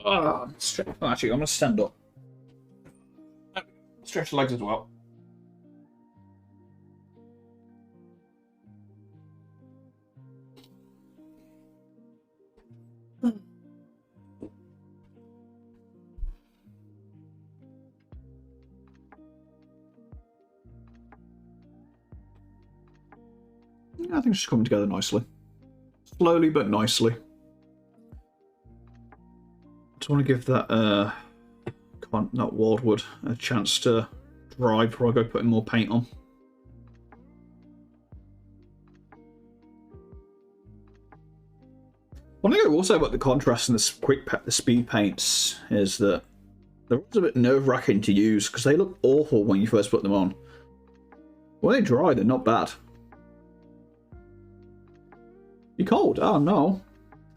Oh, actually, I'm going to stand up. Stretch the legs as well. Yeah, I think it's just coming together nicely. Slowly but nicely. Just want to give that that wildwood a chance to dry before I go putting more paint on. One thing I will say about the contrast and the speed paints is that they're always a bit nerve-wracking to use because they look awful when you first put them on. When they dry, they're not bad. You're cold? Oh no.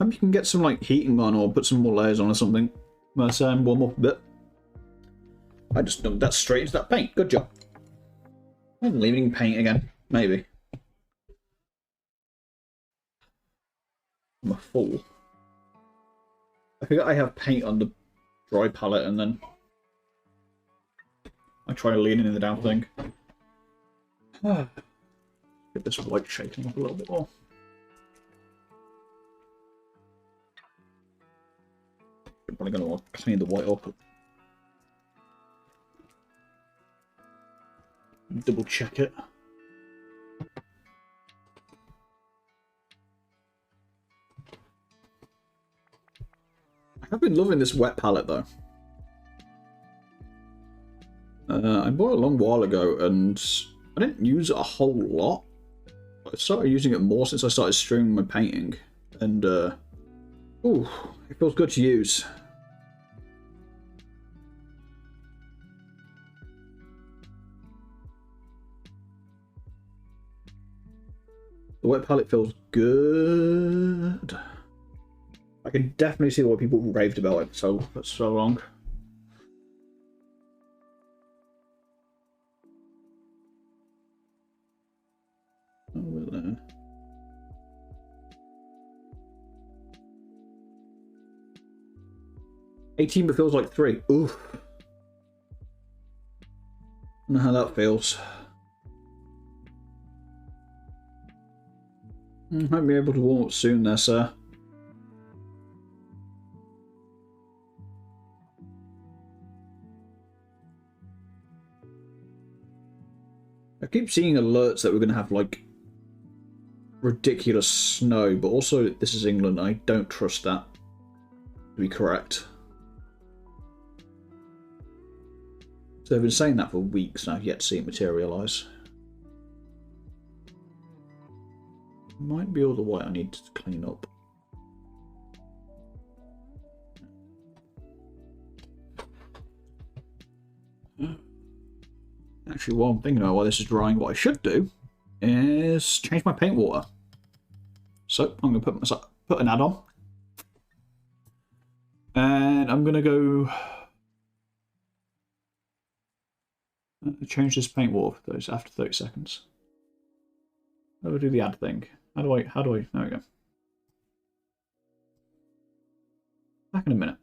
Maybe you can get some like heating on or put some more layers on or something. Let's warm up a bit. I just dumped that straight into that paint. Good job. I'm leaving paint again. Maybe. I'm a fool. I forget I have paint on the dry palette and then I try to lean in the damn thing. Get this white shaking up a little bit more. I'm probably going to want to clean the white up. Double check it. I've been loving this wet palette though. I bought it a long while ago and I didn't use it a whole lot. I started using it more since I started streaming my painting. And, ooh, it feels good to use. The wet palette feels good. I can definitely see why people raved about it for so long. Over there. $18 but feels like 3. Oof. I don't know how that feels. Might be able to warm up soon there, sir. I keep seeing alerts that we're going to have, like, ridiculous snow, but also this is England. I don't trust that to be correct. So they've been saying that for weeks, and I've yet to see it materialise. Might be all the white I need to clean up. Actually, while I'm thinking about why this is drying, what I should do is change my paint water. So I'm going to put an add-on, and I'm going to go change this paint water for those after 30 seconds. How do I do the add thing? How do I, there we go. Back in a minute.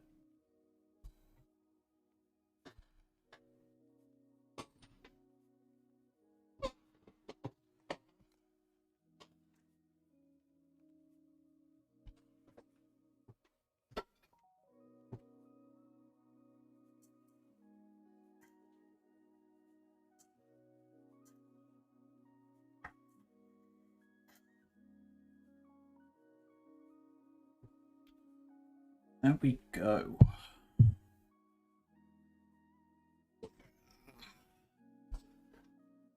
There we go.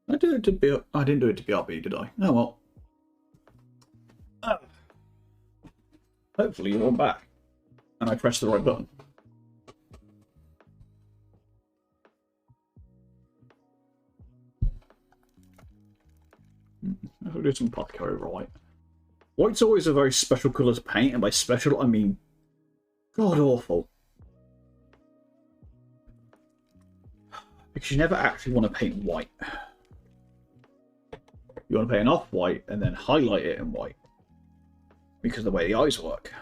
I didn't do it to BRB, did I? Oh well. Hopefully you're back. And I pressed the right button. I'll do some Apothecary White. White's always a very special colour to paint, and by special I mean god awful. Because you never actually want to paint white. You want to paint an off-white and then highlight it in white. Because of the way the eyes work.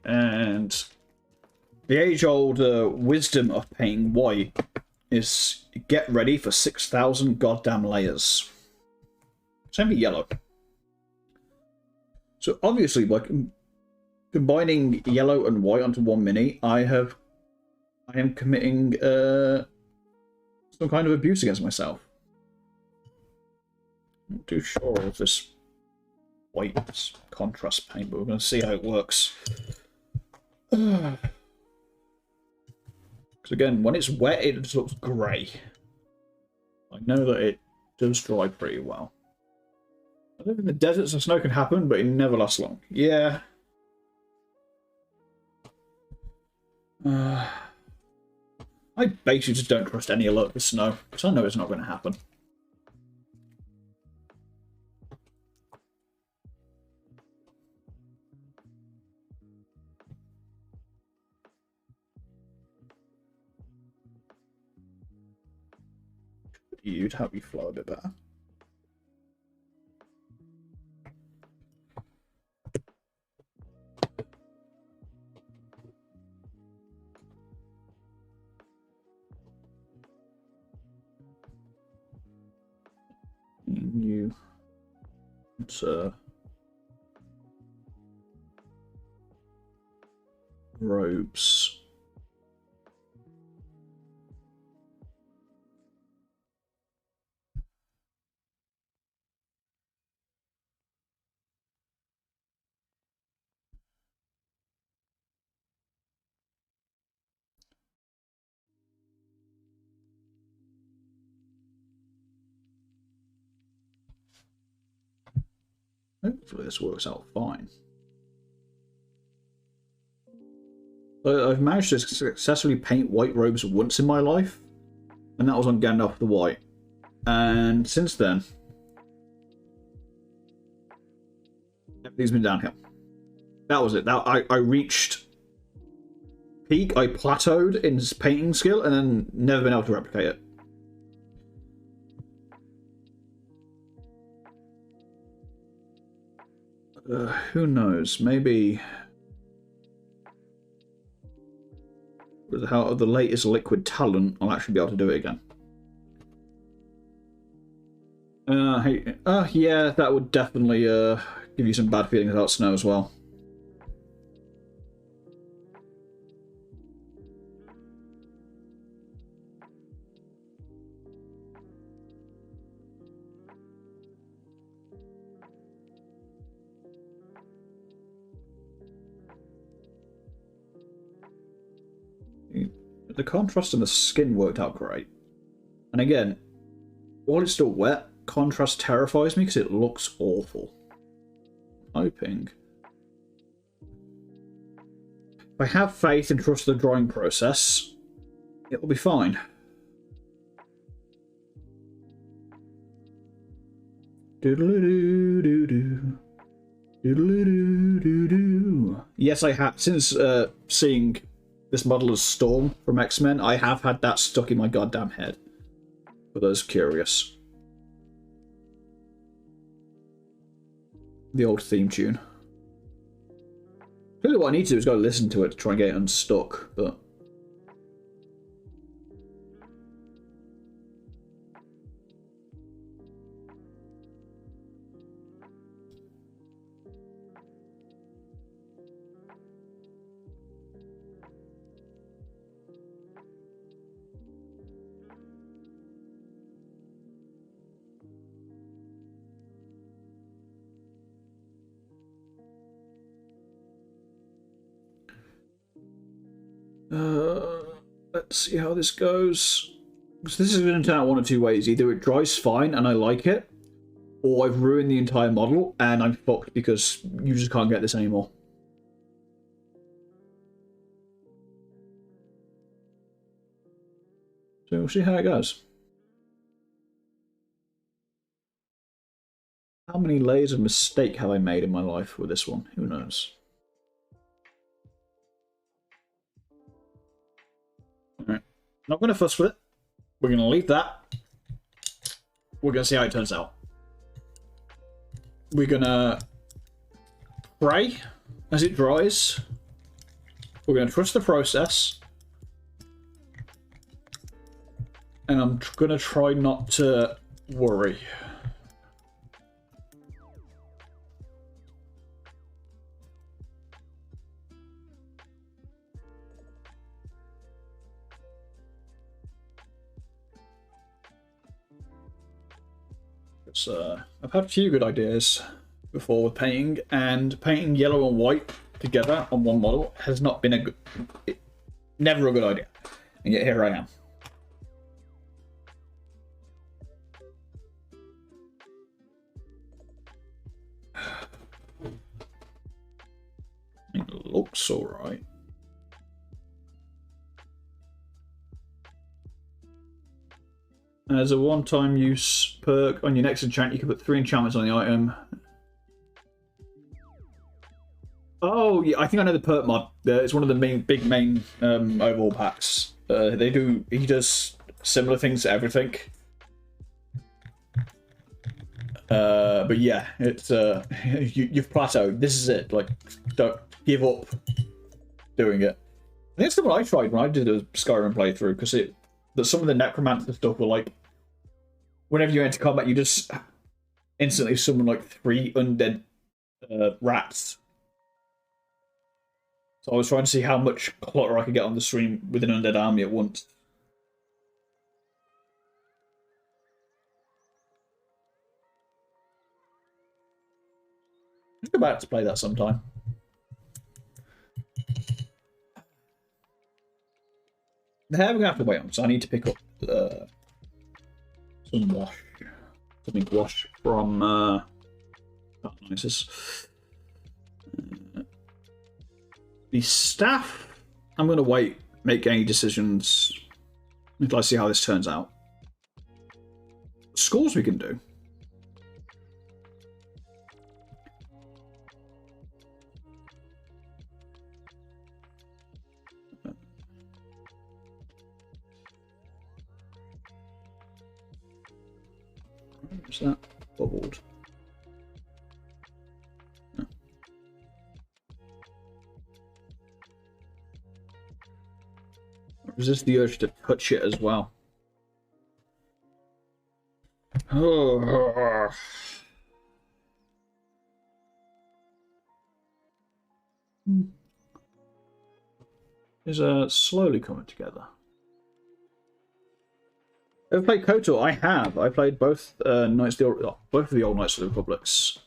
And the age-old wisdom of painting white is get ready for 6,000 goddamn layers. Same for yellow. So obviously, by combining yellow and white onto one mini, I am committing some kind of abuse against myself. I'm not too sure of this white contrast paint, but we're going to see how it works. Because again, when it's wet, it just looks grey. I know that it does dry pretty well. I live in the desert, so snow can happen, but it never lasts long. Yeah. I basically just don't trust any alert for snow, because I know it's not going to happen. You'd help you flow a bit better. You, it's robes. Hopefully this works out fine. So I've managed to successfully paint white robes once in my life, and that was on Gandalf the White. And since then, everything's been downhill. That was it. I reached peak. I plateaued in painting skill, and then never been able to replicate it. Who knows? Maybe with the latest liquid talent, I'll actually be able to do it again. Yeah, that would definitely give you some bad feelings about snow as well. The contrast in the skin worked out great. And again, while it's still wet, contrast terrifies me because it looks awful. Hoping. If I have faith and trust the drawing process, it will be fine. Doodle-doo-doo-doo. Doodle-doo-doo-doo. Yes, I have. Since seeing this model as Storm from X-Men, I have had that stuck in my goddamn head. For those curious. The old theme tune. Really what I need to do is go listen to it to try and get it unstuck, but... let's see how this goes. Because this is going to turn out one of two ways. Either it dries fine and I like it, or I've ruined the entire model and I'm fucked because you just can't get this anymore. So we'll see how it goes. How many layers of mistake have I made in my life with this one? Who knows? Alright. Not going to fuss with it. We're going to leave that. We're going to see how it turns out. We're going to pray as it dries. We're going to trust the process. And I'm going to try not to worry. I've had a few good ideas before with painting, and painting yellow and white together on one model has not been never a good idea. And yet here I am. It looks alright. As a one-time use perk on your next enchant, you can put 3 enchantments on the item. Oh, yeah, I think I know the perk mod. It's one of the big main overhaul packs. He does similar things to everything. But yeah, it's you've plateaued. This is it. Like, don't give up doing it. I think it's the one I tried when I did a Skyrim playthrough, because some of the necromancer stuff were like, whenever you enter combat, you just instantly summon like 3 undead rats. It's So I was trying to see how much clutter I could get on the stream with an undead army at once. Let's go back to play that sometime. The hair we're going to have to wait on, so I need to pick up some wash. Something wash from the staff. I'm going to wait, make any decisions until I see how this turns out. Scores we can do. Is that bubbled? No. Resist the urge to touch it as well. Oh. Is slowly coming together. Ever played KOTOR? I have. I played both both of the old Knights of the Republics.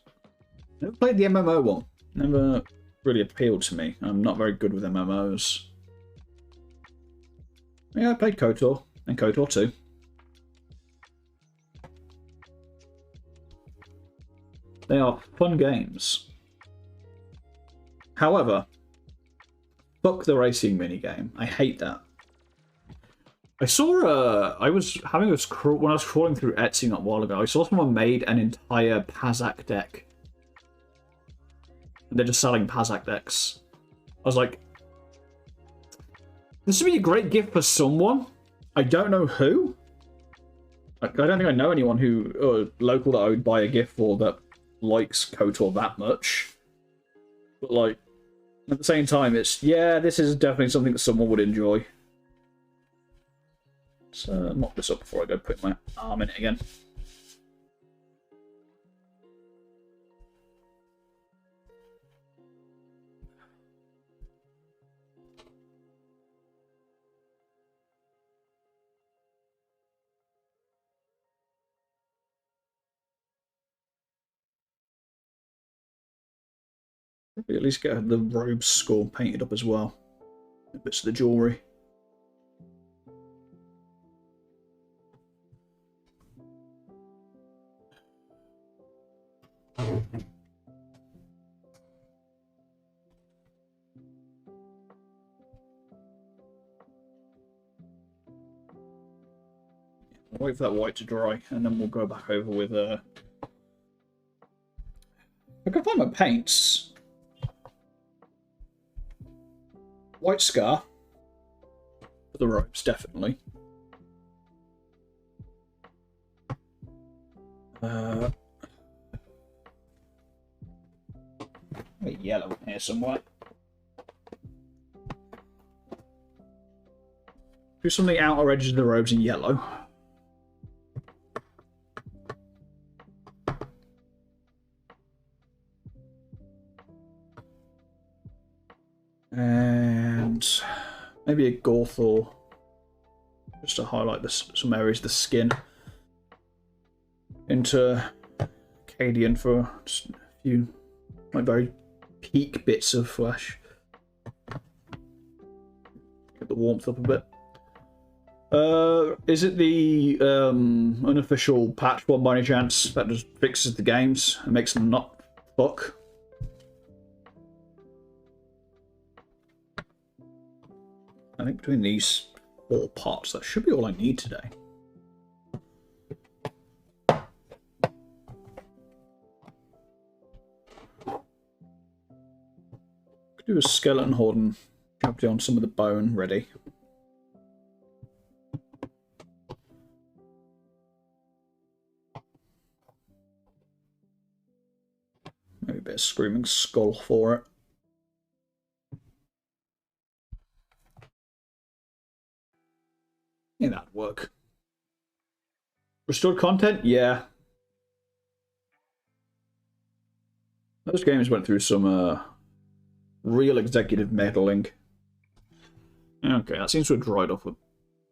Never played the MMO one. Never really appealed to me. I'm not very good with MMOs. Yeah, I played KOTOR and KOTOR 2. They are fun games. However, fuck the racing minigame. I hate that. I saw I was having a scroll when I was crawling through Etsy not a while ago. I saw someone made an entire Pazak deck. And they're just selling Pazak decks. I was like, this would be a great gift for someone. I don't know who. Like, I don't think I know anyone who local that I would buy a gift for that likes KOTOR that much. But like, at the same time, it's this is definitely something that someone would enjoy. Let's mop this up before I go put my arm in it again. Maybe at least get the robe score painted up as well. Bits of the jewellery. Wait for that white to dry, and then we'll go back over with I can find my paints. White scar for the robes, definitely. Yellow in here somewhere. Do some of the outer edges of the robes in yellow. And maybe a Gorthor, just to highlight some areas of the skin. Into Cadian for just a few, like, very peak bits of flesh. Get the warmth up a bit. Is it the unofficial patch one by any chance that just fixes the games and makes them not fuck? I think between these 4 parts, that should be all I need today. Could do a skeleton horde and chop down some of the bone ready. Maybe a bit of screaming skull for it. Yeah, that'd work. Restored content? Yeah. Those games went through some Real executive meddling. Okay, that seems to have dried off a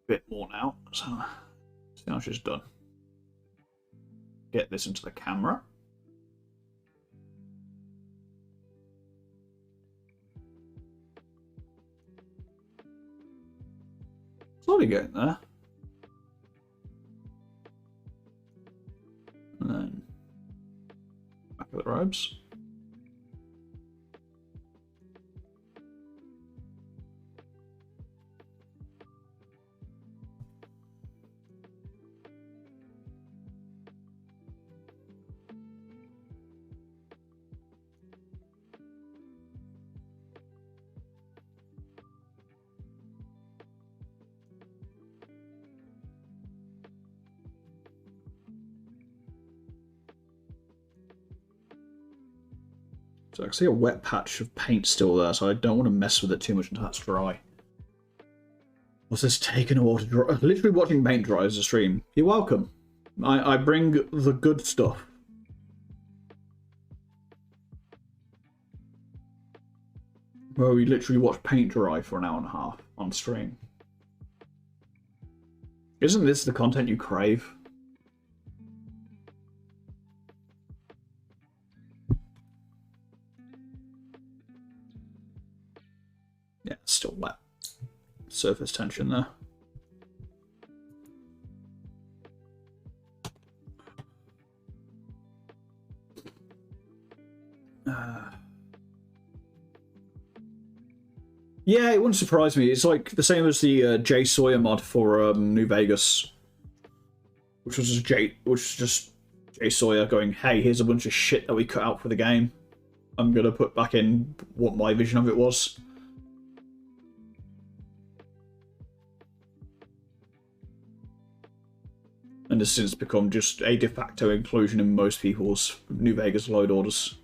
bit more now. So, see how she's done. Get this into the camera. Slowly getting there. And then back of the robes. So I can see a wet patch of paint still there, so I don't want to mess with it too much until that's dry. Was this taking a while to dry? Literally watching paint dry as a stream. You're welcome. I bring the good stuff. Where we literally watch paint dry for an hour and a half on stream. Isn't this the content you crave? Yeah, it's still wet. Surface tension there. Yeah, it wouldn't surprise me. It's like the same as the Jay Sawyer mod for New Vegas, which was just Jay Sawyer going, "Hey, here's a bunch of shit that we cut out for the game. I'm gonna put back in what my vision of it was." And has since become just a de facto inclusion in most people's New Vegas load orders.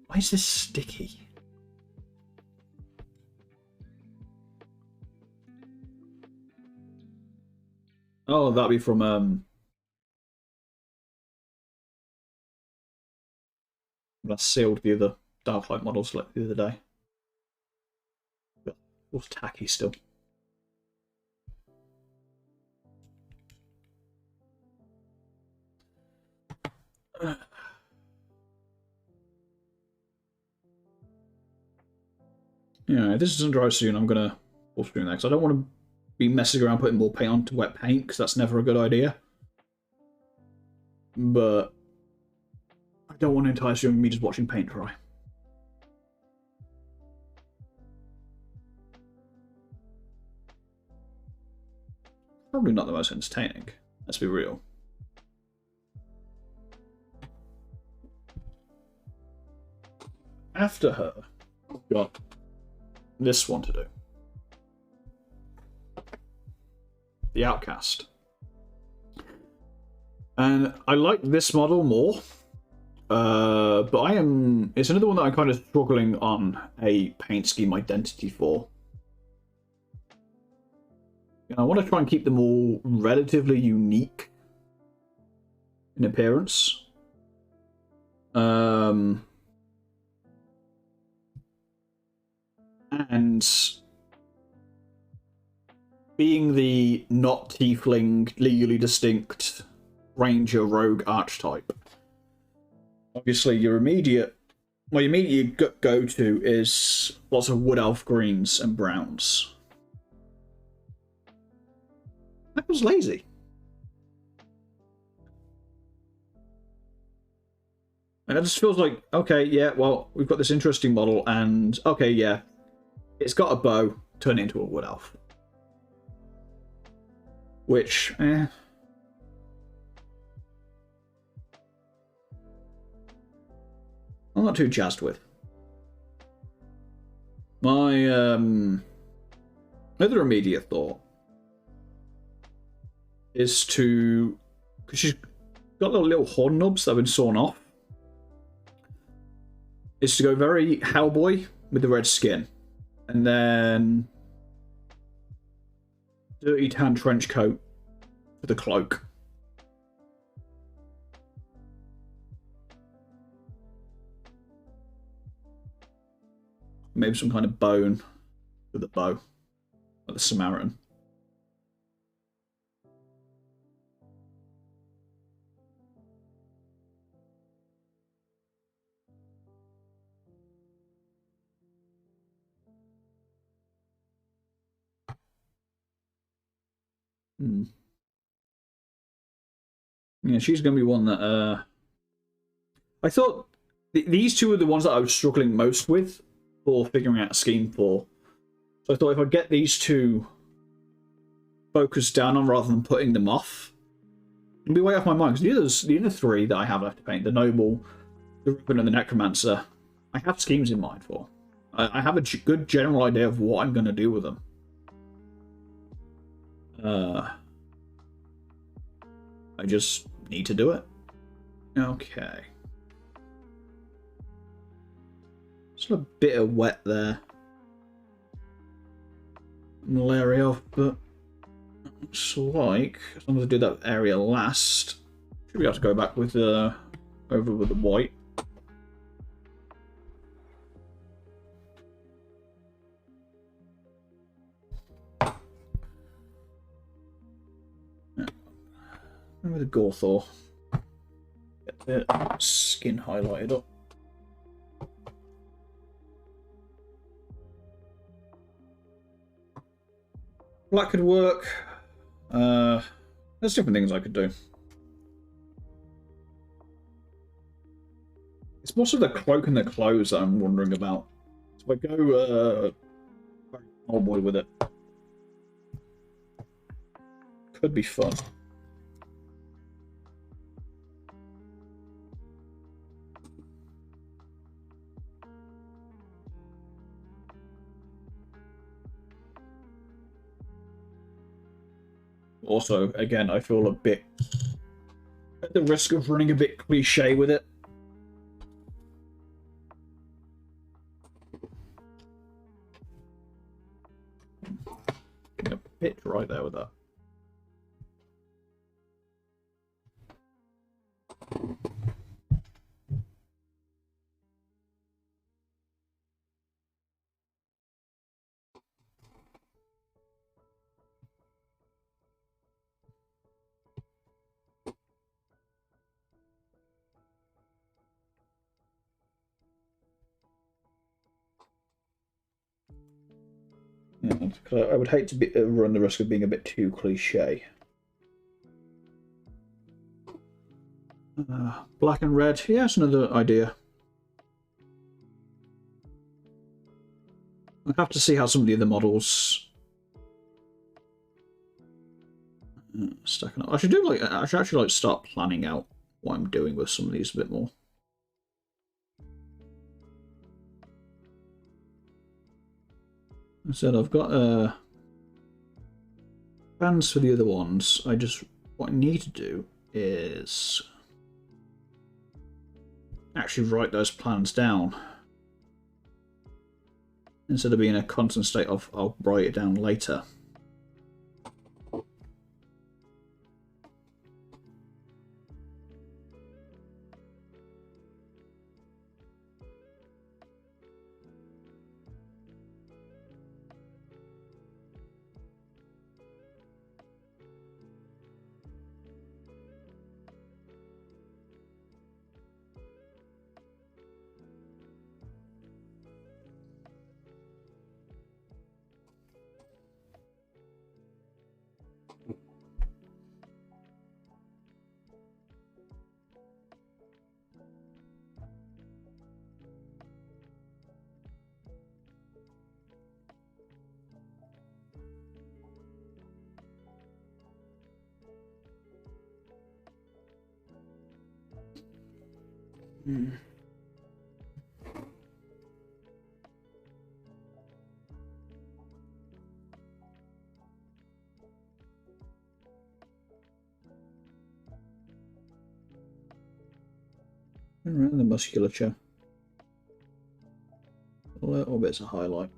Why is this sticky? Oh, that'd be from I sealed the other Darklight models like the other day. But it was tacky still. Yeah, if this doesn't dry soon, I'm gonna full screen that because I don't want to be messing around putting more paint onto wet paint because that's never a good idea. But I don't want to entice you with me just watching paint dry. Probably not the most entertaining. Let's be real. After her, I've got this one to do. The Outcast. And I like this model more. But it's another one that I'm kind of struggling on a paint scheme identity for. I want to try and keep them all relatively unique in appearance. And being the not tiefling, legally distinct ranger rogue archetype. Obviously, my immediate go-to is lots of wood elf greens and browns. That was lazy. And it just feels like, okay, yeah, well, we've got this interesting model, and okay, yeah, it's got a bow, turn it into a wood elf. Which, I'm not too jazzed with. My other immediate thought is to, because she's got little horn nubs that have been sawn off, is to go very Hellboy with the red skin, and then dirty tan trench coat for the cloak. Maybe some kind of bone with a bow, like the Samaritan. Hmm. Yeah, she's going to be one that I thought these two are the ones that I was struggling most with for figuring out a scheme for. So I thought if I get these two focused down on rather than putting them off, it'll be way off my mind. Because the other three that I have left to paint, the Noble, the Revenant, and the Necromancer, I have schemes in mind for. I have a good general idea of what I'm going to do with them. I just need to do it. Okay. Just a bit of wet there. Area off, but looks like as long as I do that area last, should be able to go back with over with the white. With the Gorthor. Get the skin highlighted up. Black could work. There's different things I could do. It's more so the cloak and the clothes that I'm wondering about. So if I go old boy with it, could be fun. Also, again, I feel a bit at the risk of running a bit cliche with it. A bit right there with that. Yeah, I would hate to run the risk of being a bit too cliche. Black and red, yeah, that's another idea. I have to see how some of the other models stacking up. I should actually start planning out what I'm doing with some of these a bit more. I said I've got plans for the other ones. What I need to do is actually write those plans down instead of being a constant state of I'll write it down later. Hmm. Around the musculature. Little bits of highlight.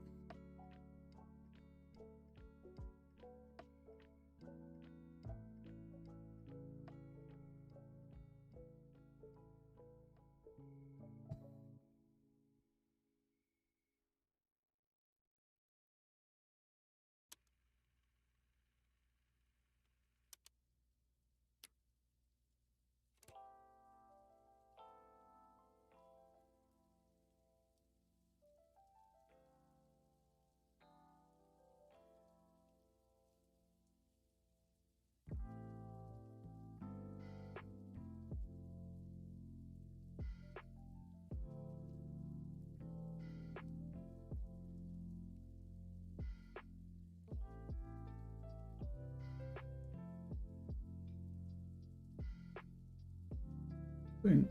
think.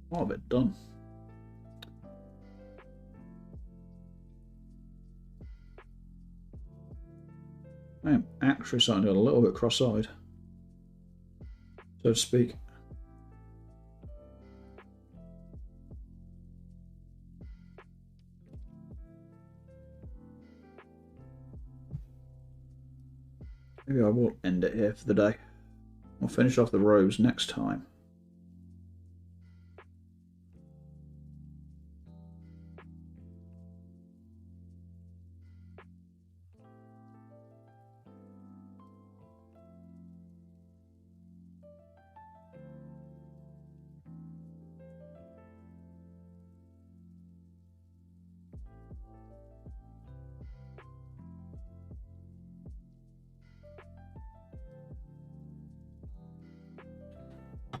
What have it done? I am actually starting to get a little bit cross-eyed, so to speak. Maybe I will end it here for the day. I'll finish off the robes next time.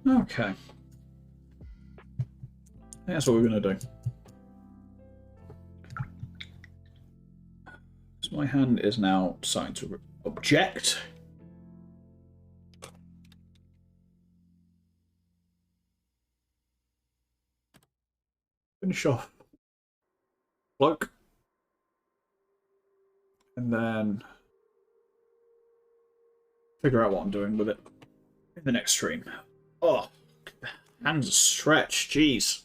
Okay. I think that's what we're going to do. So my hand is now starting to object. Finish off cloak. And then figure out what I'm doing with it in the next stream. Oh, hands are stretched, jeez.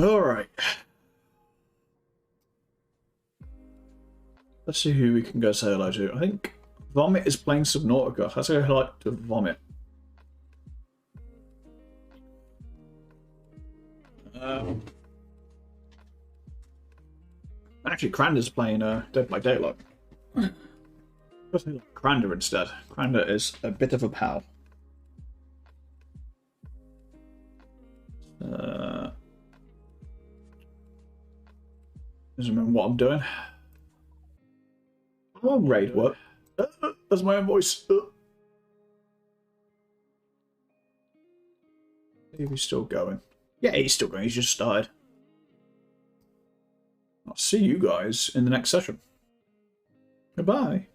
Alright. Let's see who we can go say hello to. I think Vomit is playing Subnautica. Let's go hello to Vomit. Actually, Crander's playing Dead by Daylight. Crander instead. Crander is a bit of a pal. Doesn't remember what I'm doing. Oh, raid work. That's my own voice. Maybe he's still going. Yeah, he's still going. He's just started. I'll see you guys in the next session. Goodbye.